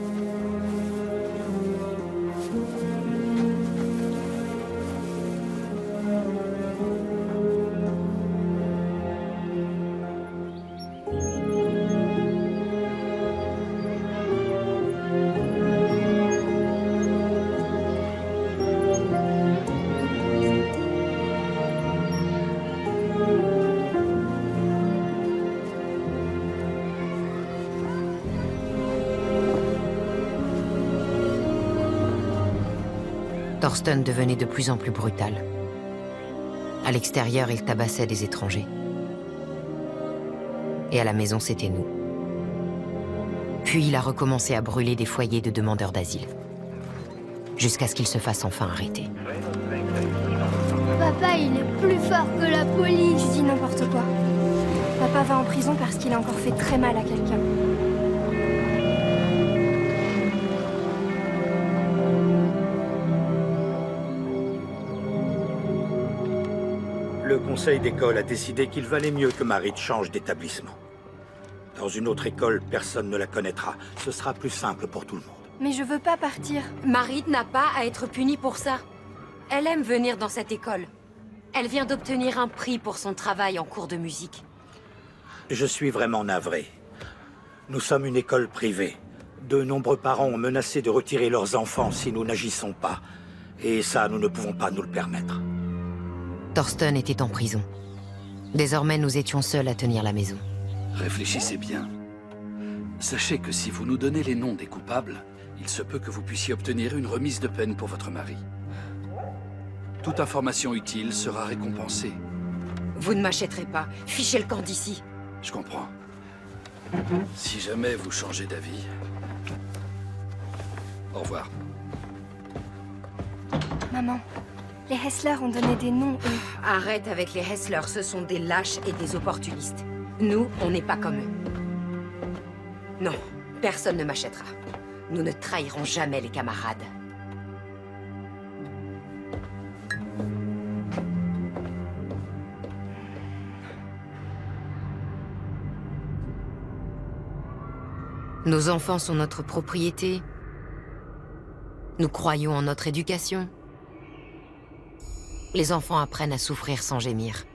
Thorsten devenait de plus en plus brutal. À l'extérieur, il tabassait des étrangers. Et à la maison, c'était nous. Puis il a recommencé à brûler des foyers de demandeurs d'asile. Jusqu'à ce qu'il se fasse enfin arrêter. Papa, il est plus fort que la police. Tu dis n'importe quoi. Papa va en prison parce qu'il a encore fait très mal à quelqu'un. Le conseil d'école a décidé qu'il valait mieux que Marit change d'établissement. Dans une autre école, personne ne la connaîtra. Ce sera plus simple pour tout le monde. Mais je veux pas partir. Marit n'a pas à être punie pour ça. Elle aime venir dans cette école. Elle vient d'obtenir un prix pour son travail en cours de musique. Je suis vraiment navré. Nous sommes une école privée. De nombreux parents ont menacé de retirer leurs enfants si nous n'agissons pas. Et ça, nous ne pouvons pas nous le permettre. Thorsten était en prison. Désormais, nous étions seuls à tenir la maison. Réfléchissez bien. Sachez que si vous nous donnez les noms des coupables, il se peut que vous puissiez obtenir une remise de peine pour votre mari. Toute information utile sera récompensée. Vous ne m'achèterez pas. Fichez le camp d'ici. Je comprends. Si jamais vous changez d'avis... Au revoir. Maman, les Hessler ont donné des noms et... Arrête avec les Hessler, ce sont des lâches et des opportunistes. Nous, on n'est pas comme eux. Non, personne ne m'achètera. Nous ne trahirons jamais les camarades. Nos enfants sont notre propriété. Nous croyons en notre éducation. Les enfants apprennent à souffrir sans gémir.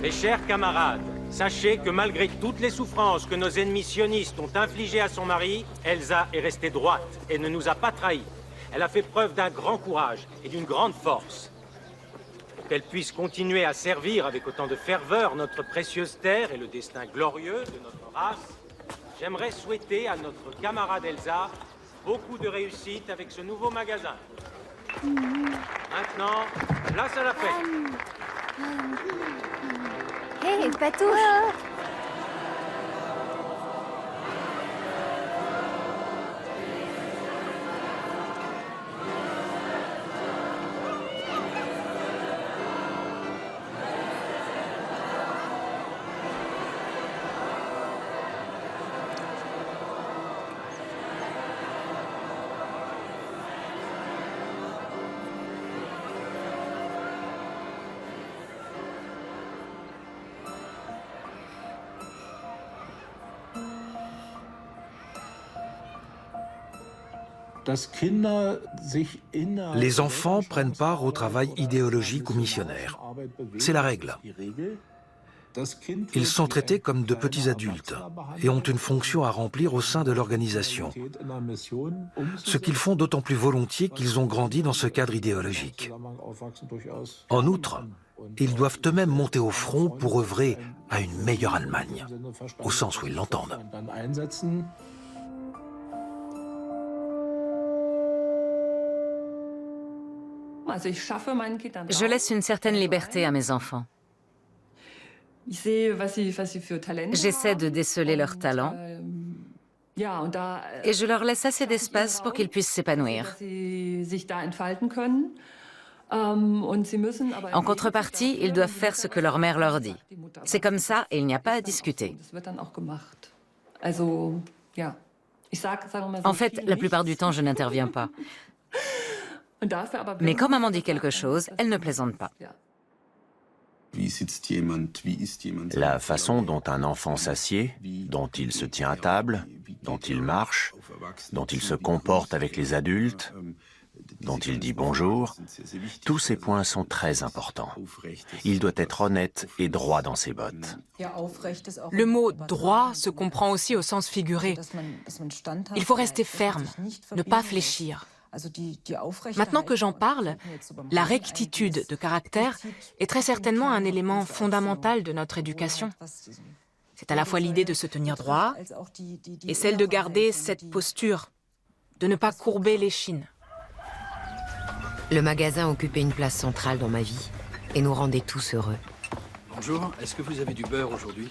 Mes chers camarades, sachez que malgré toutes les souffrances que nos ennemis sionistes ont infligées à son mari, Elsa est restée droite et ne nous a pas trahis. Elle a fait preuve d'un grand courage et d'une grande force. Pour qu'elle puisse continuer à servir avec autant de ferveur notre précieuse terre et le destin glorieux de notre race, j'aimerais souhaiter à notre camarade Elsa beaucoup de réussite avec ce nouveau magasin. Maintenant, place à la fête. Hé, Patouche! Les enfants prennent part au travail idéologique ou missionnaire. C'est la règle. Ils sont traités comme de petits adultes et ont une fonction à remplir au sein de l'organisation, ce qu'ils font d'autant plus volontiers qu'ils ont grandi dans ce cadre idéologique. En outre, Ils doivent eux-mêmes monter au front pour œuvrer à une meilleure Allemagne, au sens où ils l'entendent. Je laisse une certaine liberté à mes enfants. J'essaie de déceler leurs talents et je leur laisse assez d'espace pour qu'ils puissent s'épanouir. En contrepartie, ils doivent faire ce que leur mère leur dit. C'est comme ça et il n'y a pas à discuter. En fait, la plupart du temps, je n'interviens pas. Mais quand maman dit quelque chose, elle ne plaisante pas. La façon dont un enfant s'assied, dont il se tient à table, dont il marche, dont il se comporte avec les adultes, dont il dit bonjour, tous ces points sont très importants. Il doit être honnête et droit dans ses bottes. Le mot « droit » se comprend aussi au sens figuré. Il faut rester ferme, ne pas fléchir. Maintenant que j'en parle, la rectitude de caractère est très certainement un élément fondamental de notre éducation. C'est à la fois l'idée de se tenir droit et celle de garder cette posture, de ne pas courber l'échine. Le magasin occupait une place centrale dans ma vie et nous rendait tous heureux. Bonjour, est-ce que vous avez du beurre aujourd'hui?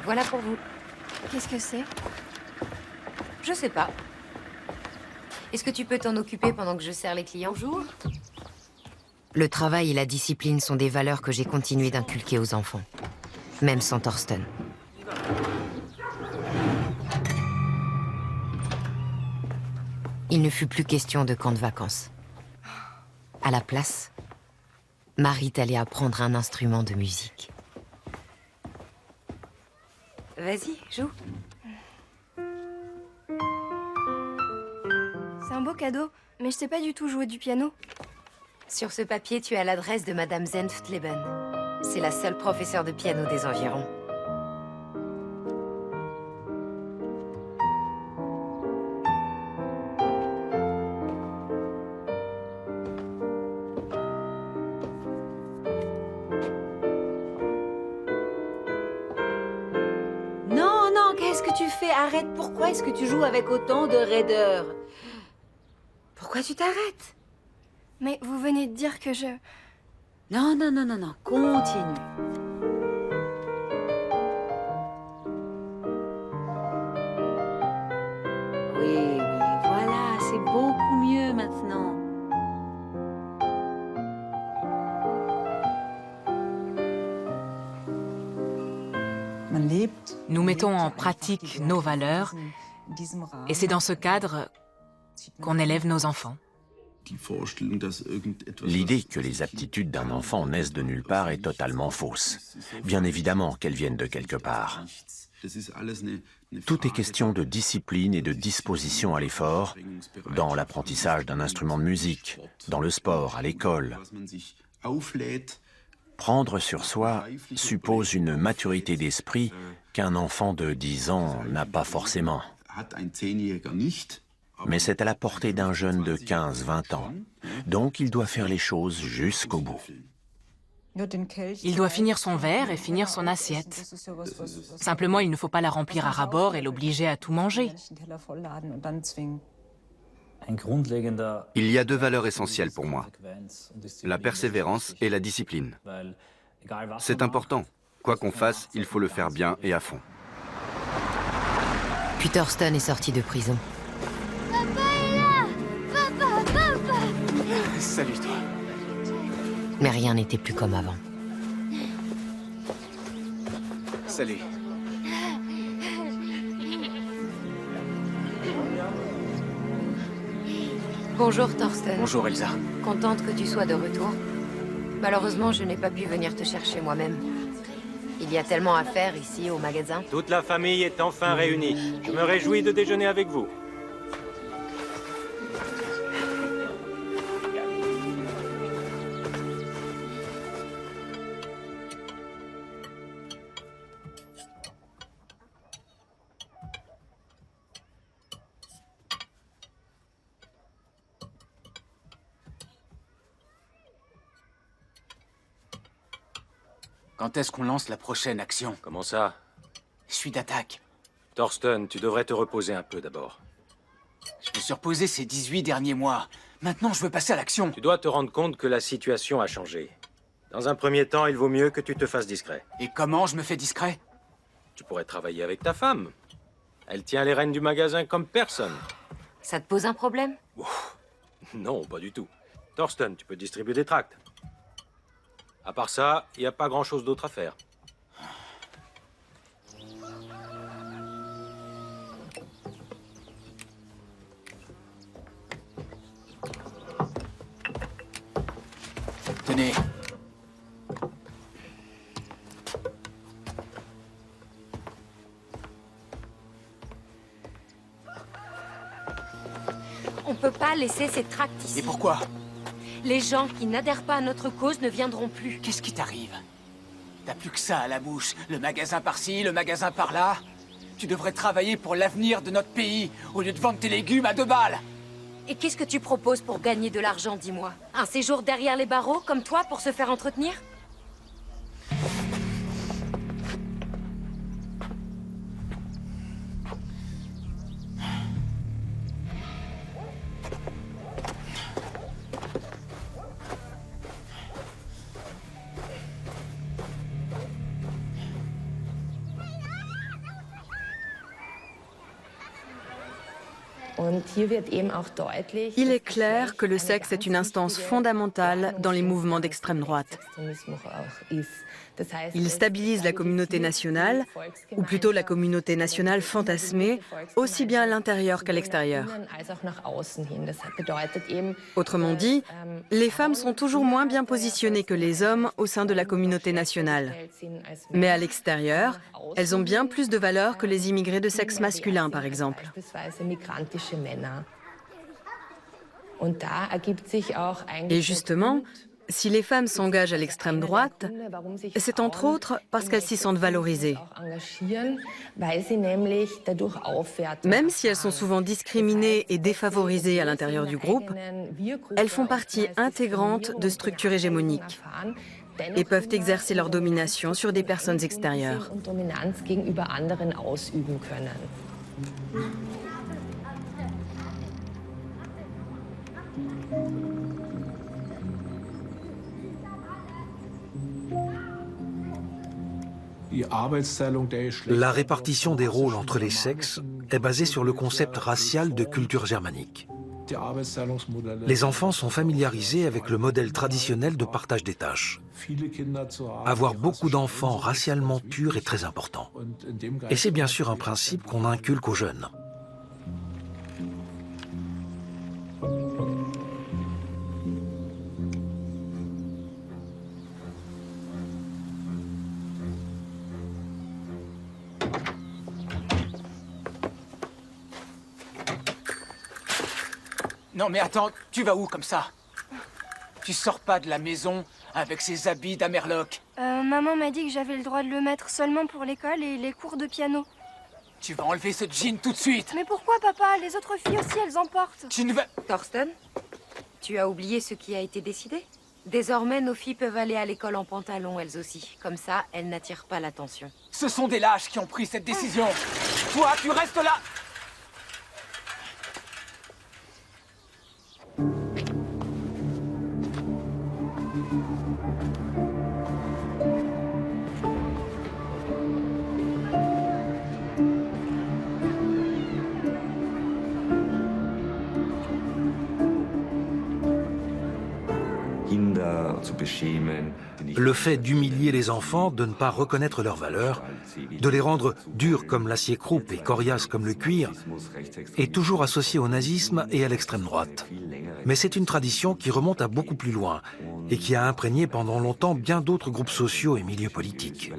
Voilà pour vous. Qu'est-ce que c'est? Je sais pas. Est-ce que tu peux t'en occuper pendant que je sers les clients? Bonjour. Le travail et la discipline sont des valeurs que j'ai continué d'inculquer aux enfants, même sans Thorsten. Il ne fut plus question de camp de vacances. À la place, Marit allait apprendre un instrument de musique. Vas-y, joue. C'est un beau cadeau, mais je sais pas du tout jouer du piano. Sur ce papier, tu as l'adresse de Madame Senftleben. C'est la seule professeure de piano des environs. Non, non, qu'est-ce que tu fais? Arrête, pourquoi est-ce que tu joues avec autant de raideur? Pourquoi tu t'arrêtes? Mais vous venez de dire que je... Non, non, non, non, non, continue. Oui, oui, voilà, c'est beaucoup mieux maintenant. Nous mettons en pratique nos valeurs et c'est dans ce cadre qu'on élève nos enfants. L'idée que les aptitudes d'un enfant naissent de nulle part est totalement fausse. Bien évidemment qu'elles viennent de quelque part. Tout est question de discipline et de disposition à l'effort, dans l'apprentissage d'un instrument de musique, dans le sport, à l'école. Prendre sur soi suppose une maturité d'esprit qu'un enfant de 10 ans n'a pas forcément. Mais c'est à la portée d'un jeune de 15-20 ans. Donc il doit faire les choses jusqu'au bout. Il doit finir son verre et finir son assiette. Simplement, il ne faut pas la remplir à ras-bord et l'obliger à tout manger. Il y a deux valeurs essentielles pour moi, la persévérance et la discipline. C'est important. Quoi qu'on fasse, il faut le faire bien et à fond. Puis Thorsten est sorti de prison. Papa est là! Papa, papa! Salut toi. Mais rien n'était plus comme avant. Salut. Bonjour Thorsten. Bonjour Elsa. Contente que tu sois de retour. Malheureusement, je n'ai pas pu venir te chercher moi-même. Il y a tellement à faire ici au magasin. Toute la famille est enfin réunie. Je me réjouis de déjeuner avec vous. Quand est-ce qu'on lance la prochaine action? Comment ça? Je suis d'attaque. Thorsten, tu devrais te reposer un peu d'abord. Je me suis reposé ces 18 derniers mois. Maintenant, je veux passer à l'action. Tu dois te rendre compte que la situation a changé. Dans un premier temps, il vaut mieux que tu te fasses discret. Et comment je me fais discret? Tu pourrais travailler avec ta femme. Elle tient les rênes du magasin comme personne. Ça te pose un problème? Non, pas du tout. Thorsten, tu peux distribuer des tracts. À part ça, il n'y a pas grand-chose d'autre à faire. Tenez. On peut pas laisser ces tracts ici. Et pourquoi? Les gens qui n'adhèrent pas à notre cause ne viendront plus. Qu'est-ce qui t'arrive? T'as plus que ça à la bouche. Le magasin par-ci, le magasin par-là. Tu devrais travailler pour l'avenir de notre pays, au lieu de vendre tes légumes à 2 balles. Et qu'est-ce que tu proposes pour gagner de l'argent, dis-moi? Un séjour derrière les barreaux, comme toi, pour se faire entretenir? Il est clair que le sexe est une instance fondamentale dans les mouvements d'extrême droite. Il stabilise la communauté nationale, ou plutôt la communauté nationale fantasmée, aussi bien à l'intérieur qu'à l'extérieur. Autrement dit, les femmes sont toujours moins bien positionnées que les hommes au sein de la communauté nationale. Mais à l'extérieur, elles ont bien plus de valeur que les immigrés de sexe masculin, par exemple. Et justement, si les femmes s'engagent à l'extrême droite, c'est entre autres parce qu'elles s'y sentent valorisées. Même si elles sont souvent discriminées et défavorisées à l'intérieur du groupe, elles font partie intégrante de structures hégémoniques et peuvent exercer leur domination sur des personnes extérieures. La répartition des rôles entre les sexes est basée sur le concept racial de culture germanique. Les enfants sont familiarisés avec le modèle traditionnel de partage des tâches. Avoir beaucoup d'enfants racialement purs est très important. Et c'est bien sûr un principe qu'on inculque aux jeunes. Non mais attends, tu vas où comme ça? Tu sors pas de la maison avec ces habits d'Amerloc. Maman m'a dit que j'avais le droit de le mettre seulement pour l'école et les cours de piano. Tu vas enlever ce jean tout de suite. Mais pourquoi, papa? Les autres filles aussi, elles en portent. Tu ne vas... Thorsten, tu as oublié ce qui a été décidé? Désormais, nos filles peuvent aller à l'école en pantalon, elles aussi. Comme ça, elles n'attirent pas l'attention. Ce sont des lâches qui ont pris cette décision. Toi, tu restes là. Le fait d'humilier les enfants, de ne pas reconnaître leurs valeurs, de les rendre durs comme l'acier croupe et coriaces comme le cuir, est toujours associé au nazisme et à l'extrême droite. Mais c'est une tradition qui remonte à beaucoup plus loin et qui a imprégné pendant longtemps bien d'autres groupes sociaux et milieux politiques.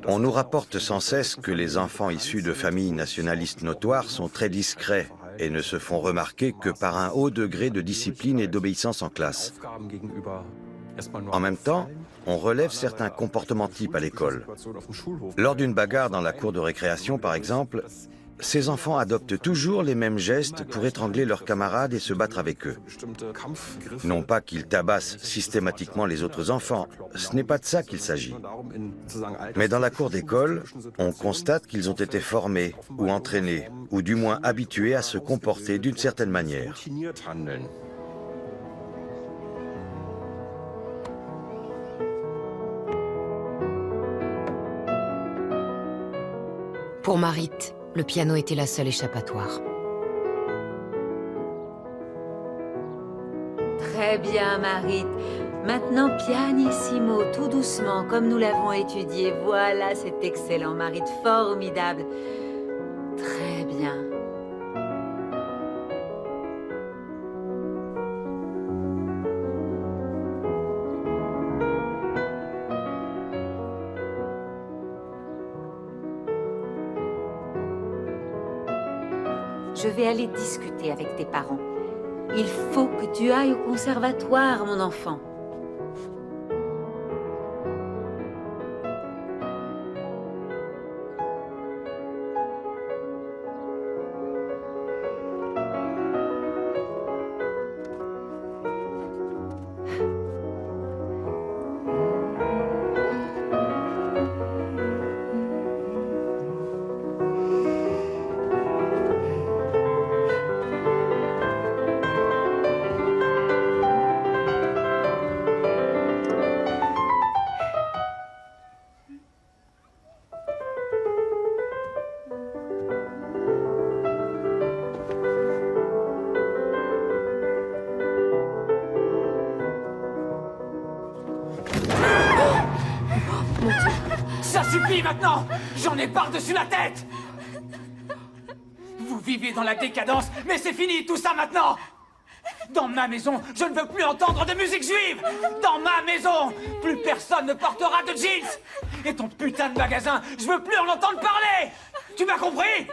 On nous rapporte sans cesse que les enfants issus de familles nationalistes notoires sont très discrets et ne se font remarquer que par un haut degré de discipline et d'obéissance en classe. En même temps, on relève certains comportements types à l'école. Lors d'une bagarre dans la cour de récréation, par exemple, ces enfants adoptent toujours les mêmes gestes pour étrangler leurs camarades et se battre avec eux. Non pas qu'ils tabassent systématiquement les autres enfants, ce n'est pas de ça qu'il s'agit. Mais dans la cour d'école, on constate qu'ils ont été formés ou entraînés, ou du moins habitués à se comporter d'une certaine manière. Pour Marit, le piano était la seule échappatoire. Très bien, Marit. Maintenant, pianissimo, tout doucement, comme nous l'avons étudié. Voilà, c'est excellent, Marit, formidable. Très bien. Je vais aller discuter avec tes parents. Il faut que tu ailles au conservatoire, mon enfant. Ça suffit maintenant! J'en ai par-dessus la tête! Vous vivez dans la décadence, mais c'est fini tout ça maintenant! Dans ma maison, je ne veux plus entendre de musique juive! Dans ma maison, plus personne ne portera de jeans! Et ton putain de magasin, je veux plus en entendre parler! Tu m'as compris?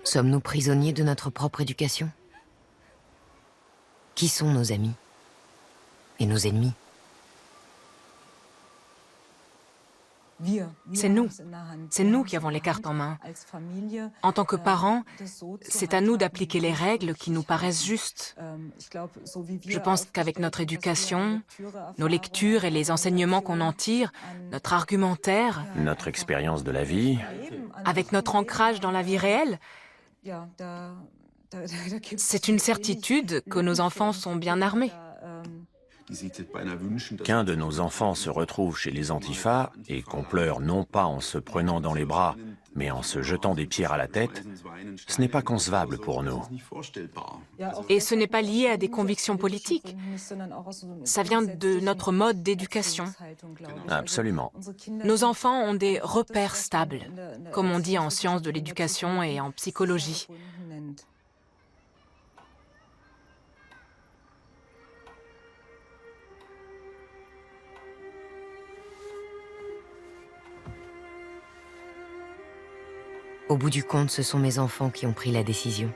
Sommes-nous prisonniers de notre propre éducation? Qui sont nos amis? Et nos ennemis? C'est nous. C'est nous qui avons les cartes en main. En tant que parents, c'est à nous d'appliquer les règles qui nous paraissent justes. Je pense qu'avec notre éducation, nos lectures et les enseignements qu'on en tire, notre argumentaire, notre expérience de la vie, avec notre ancrage dans la vie réelle, c'est une certitude que nos enfants sont bien armés. Qu'un de nos enfants se retrouve chez les Antifas et qu'on pleure non pas en se prenant dans les bras, mais en se jetant des pierres à la tête, ce n'est pas concevable pour nous. Et ce n'est pas lié à des convictions politiques. Ça vient de notre mode d'éducation. Absolument. Nos enfants ont des repères stables, comme on dit en sciences de l'éducation et en psychologie. Au bout du compte, ce sont mes enfants qui ont pris la décision.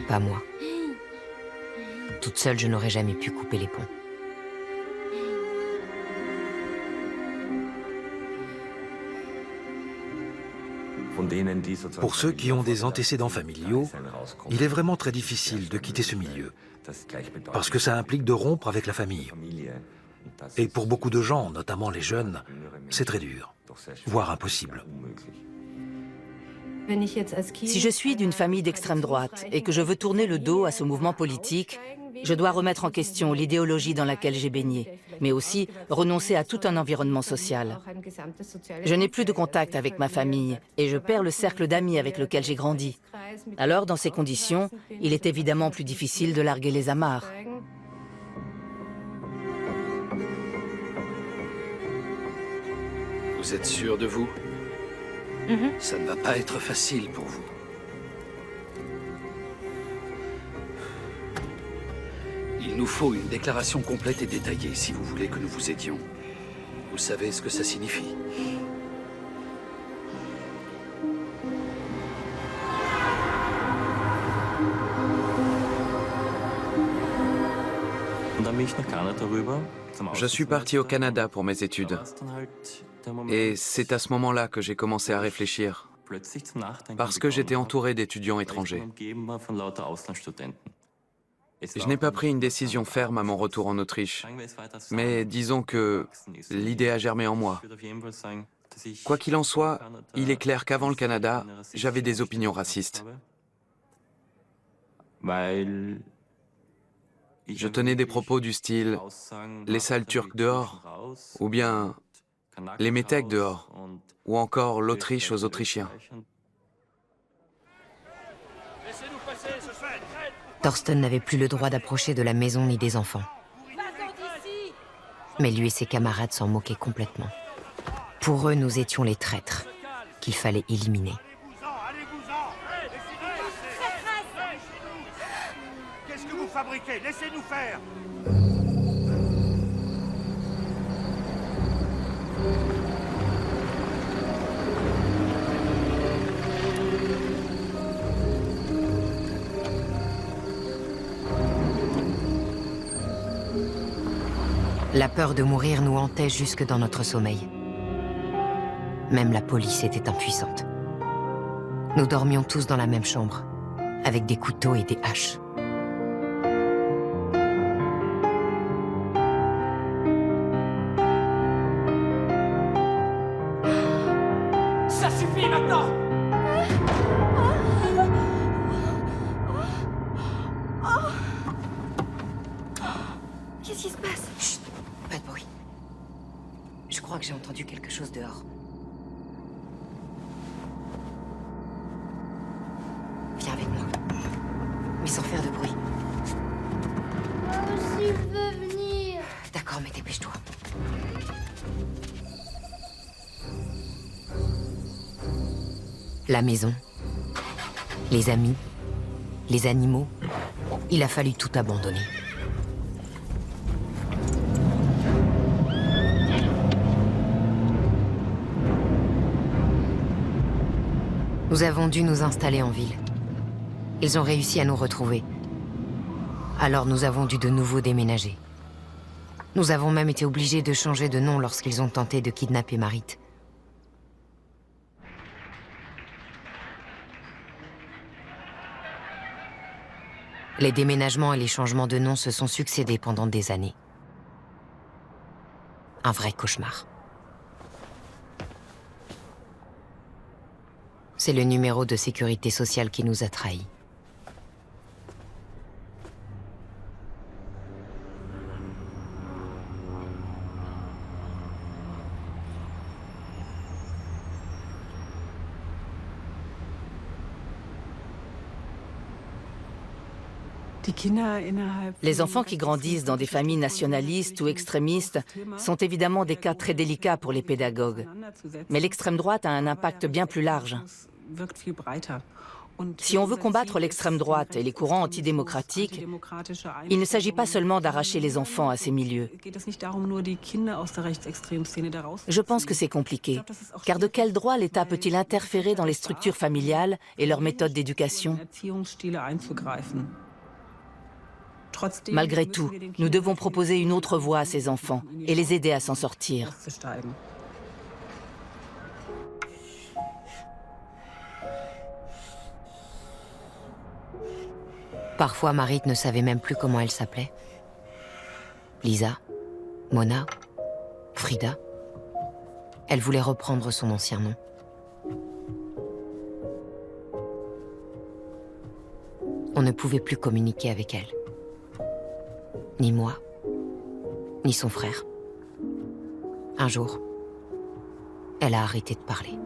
Pas moi. Toute seule, je n'aurais jamais pu couper les ponts. Pour ceux qui ont des antécédents familiaux, il est vraiment très difficile de quitter ce milieu, parce que ça implique de rompre avec la famille. Et pour beaucoup de gens, notamment les jeunes, c'est très dur, voire impossible. Si je suis d'une famille d'extrême droite et que je veux tourner le dos à ce mouvement politique, je dois remettre en question l'idéologie dans laquelle j'ai baigné, mais aussi renoncer à tout un environnement social. Je n'ai plus de contact avec ma famille et je perds le cercle d'amis avec lequel j'ai grandi. Alors, dans ces conditions, il est évidemment plus difficile de larguer les amarres. Vous êtes sûr de vous? Ça ne va pas être facile pour vous. Il nous faut une déclaration complète et détaillée si vous voulez que nous vous aidions. Vous savez ce que ça signifie? Je suis parti au Canada pour mes études. Et c'est à ce moment-là que j'ai commencé à réfléchir, parce que j'étais entouré d'étudiants étrangers. Je n'ai pas pris une décision ferme à mon retour en Autriche, mais disons que l'idée a germé en moi. Quoi qu'il en soit, il est clair qu'avant le Canada, j'avais des opinions racistes. Je tenais des propos du style « les sales Turcs dehors » ou bien « les métèques dehors » ou encore « l'Autriche aux Autrichiens ». Thorsten n'avait plus le droit d'approcher de la maison ni des enfants. Mais lui et ses camarades s'en moquaient complètement. Pour eux, nous étions les traîtres qu'il fallait éliminer. Qu'est-ce que vous fabriquez? Laissez-nous faire! La peur de mourir nous hantait jusque dans notre sommeil. Même la police était impuissante. Nous dormions tous dans la même chambre, avec des couteaux et des haches. Ça suffit maintenant! Qu'est-ce qui se passe? Chut, pas de bruit. Je crois que j'ai entendu quelque chose dehors. Viens avec moi. Mais sans faire de bruit. Moi aussi, je veux venir. D'accord, mais dépêche-toi. La maison, les amis, les animaux, il a fallu tout abandonner. Nous avons dû nous installer en ville. Ils ont réussi à nous retrouver. Alors nous avons dû de nouveau déménager. Nous avons même été obligés de changer de nom lorsqu'ils ont tenté de kidnapper Marit. Les déménagements et les changements de nom se sont succédés pendant des années. Un vrai cauchemar. C'est le numéro de sécurité sociale qui nous a trahis. Les enfants qui grandissent dans des familles nationalistes ou extrémistes sont évidemment des cas très délicats pour les pédagogues. Mais l'extrême droite a un impact bien plus large. Si on veut combattre l'extrême droite et les courants antidémocratiques, il ne s'agit pas seulement d'arracher les enfants à ces milieux. Je pense que c'est compliqué, car de quel droit l'État peut-il interférer dans les structures familiales et leurs méthodes d'éducation ? Malgré tout, nous devons proposer une autre voie à ces enfants et les aider à s'en sortir. Parfois, Marit ne savait même plus comment elle s'appelait. Lisa, Mona, Frida. Elle voulait reprendre son ancien nom. On ne pouvait plus communiquer avec elle. Ni moi, ni son frère. Un jour, elle a arrêté de parler.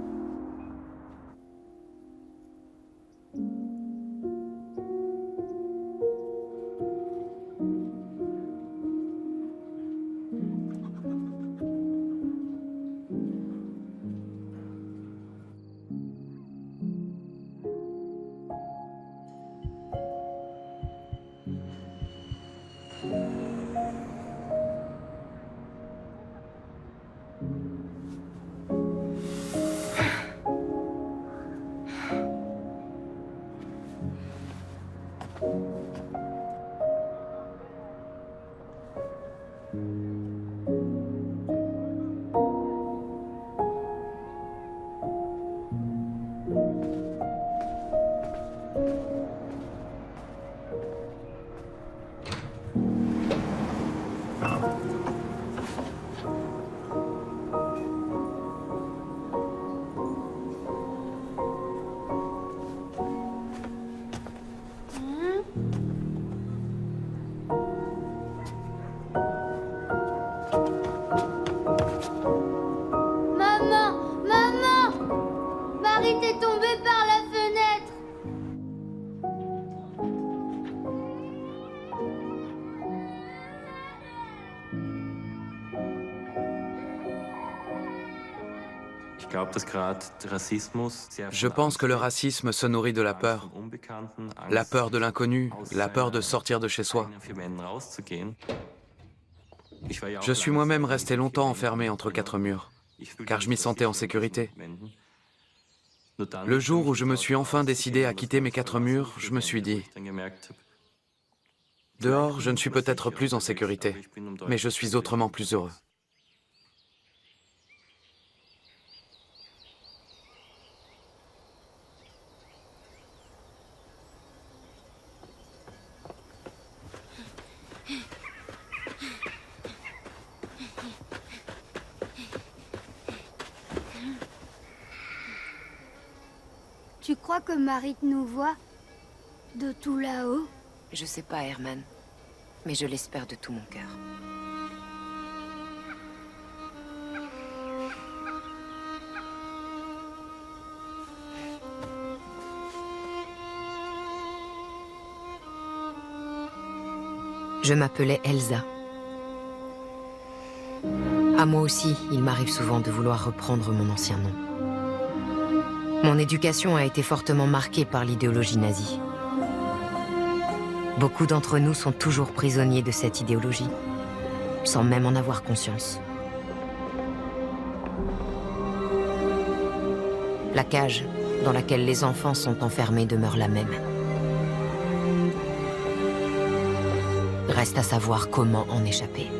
Marit est tombée par la fenêtre. Je pense que le racisme se nourrit de la peur de l'inconnu, la peur de sortir de chez soi. Je suis moi-même resté longtemps enfermé entre 4 murs, car je m'y sentais en sécurité. Le jour où je me suis enfin décidé à quitter mes 4 murs, je me suis dit, dehors, je ne suis peut-être plus en sécurité, mais je suis autrement plus heureux. Tu crois que Marit nous voit de tout là-haut? Je sais pas, Herman, mais je l'espère de tout mon cœur. Je m'appelais Elsa. À moi aussi, il m'arrive souvent de vouloir reprendre mon ancien nom. Mon éducation a été fortement marquée par l'idéologie nazie. Beaucoup d'entre nous sont toujours prisonniers de cette idéologie, sans même en avoir conscience. La cage dans laquelle les enfants sont enfermés demeure la même. Reste à savoir comment en échapper.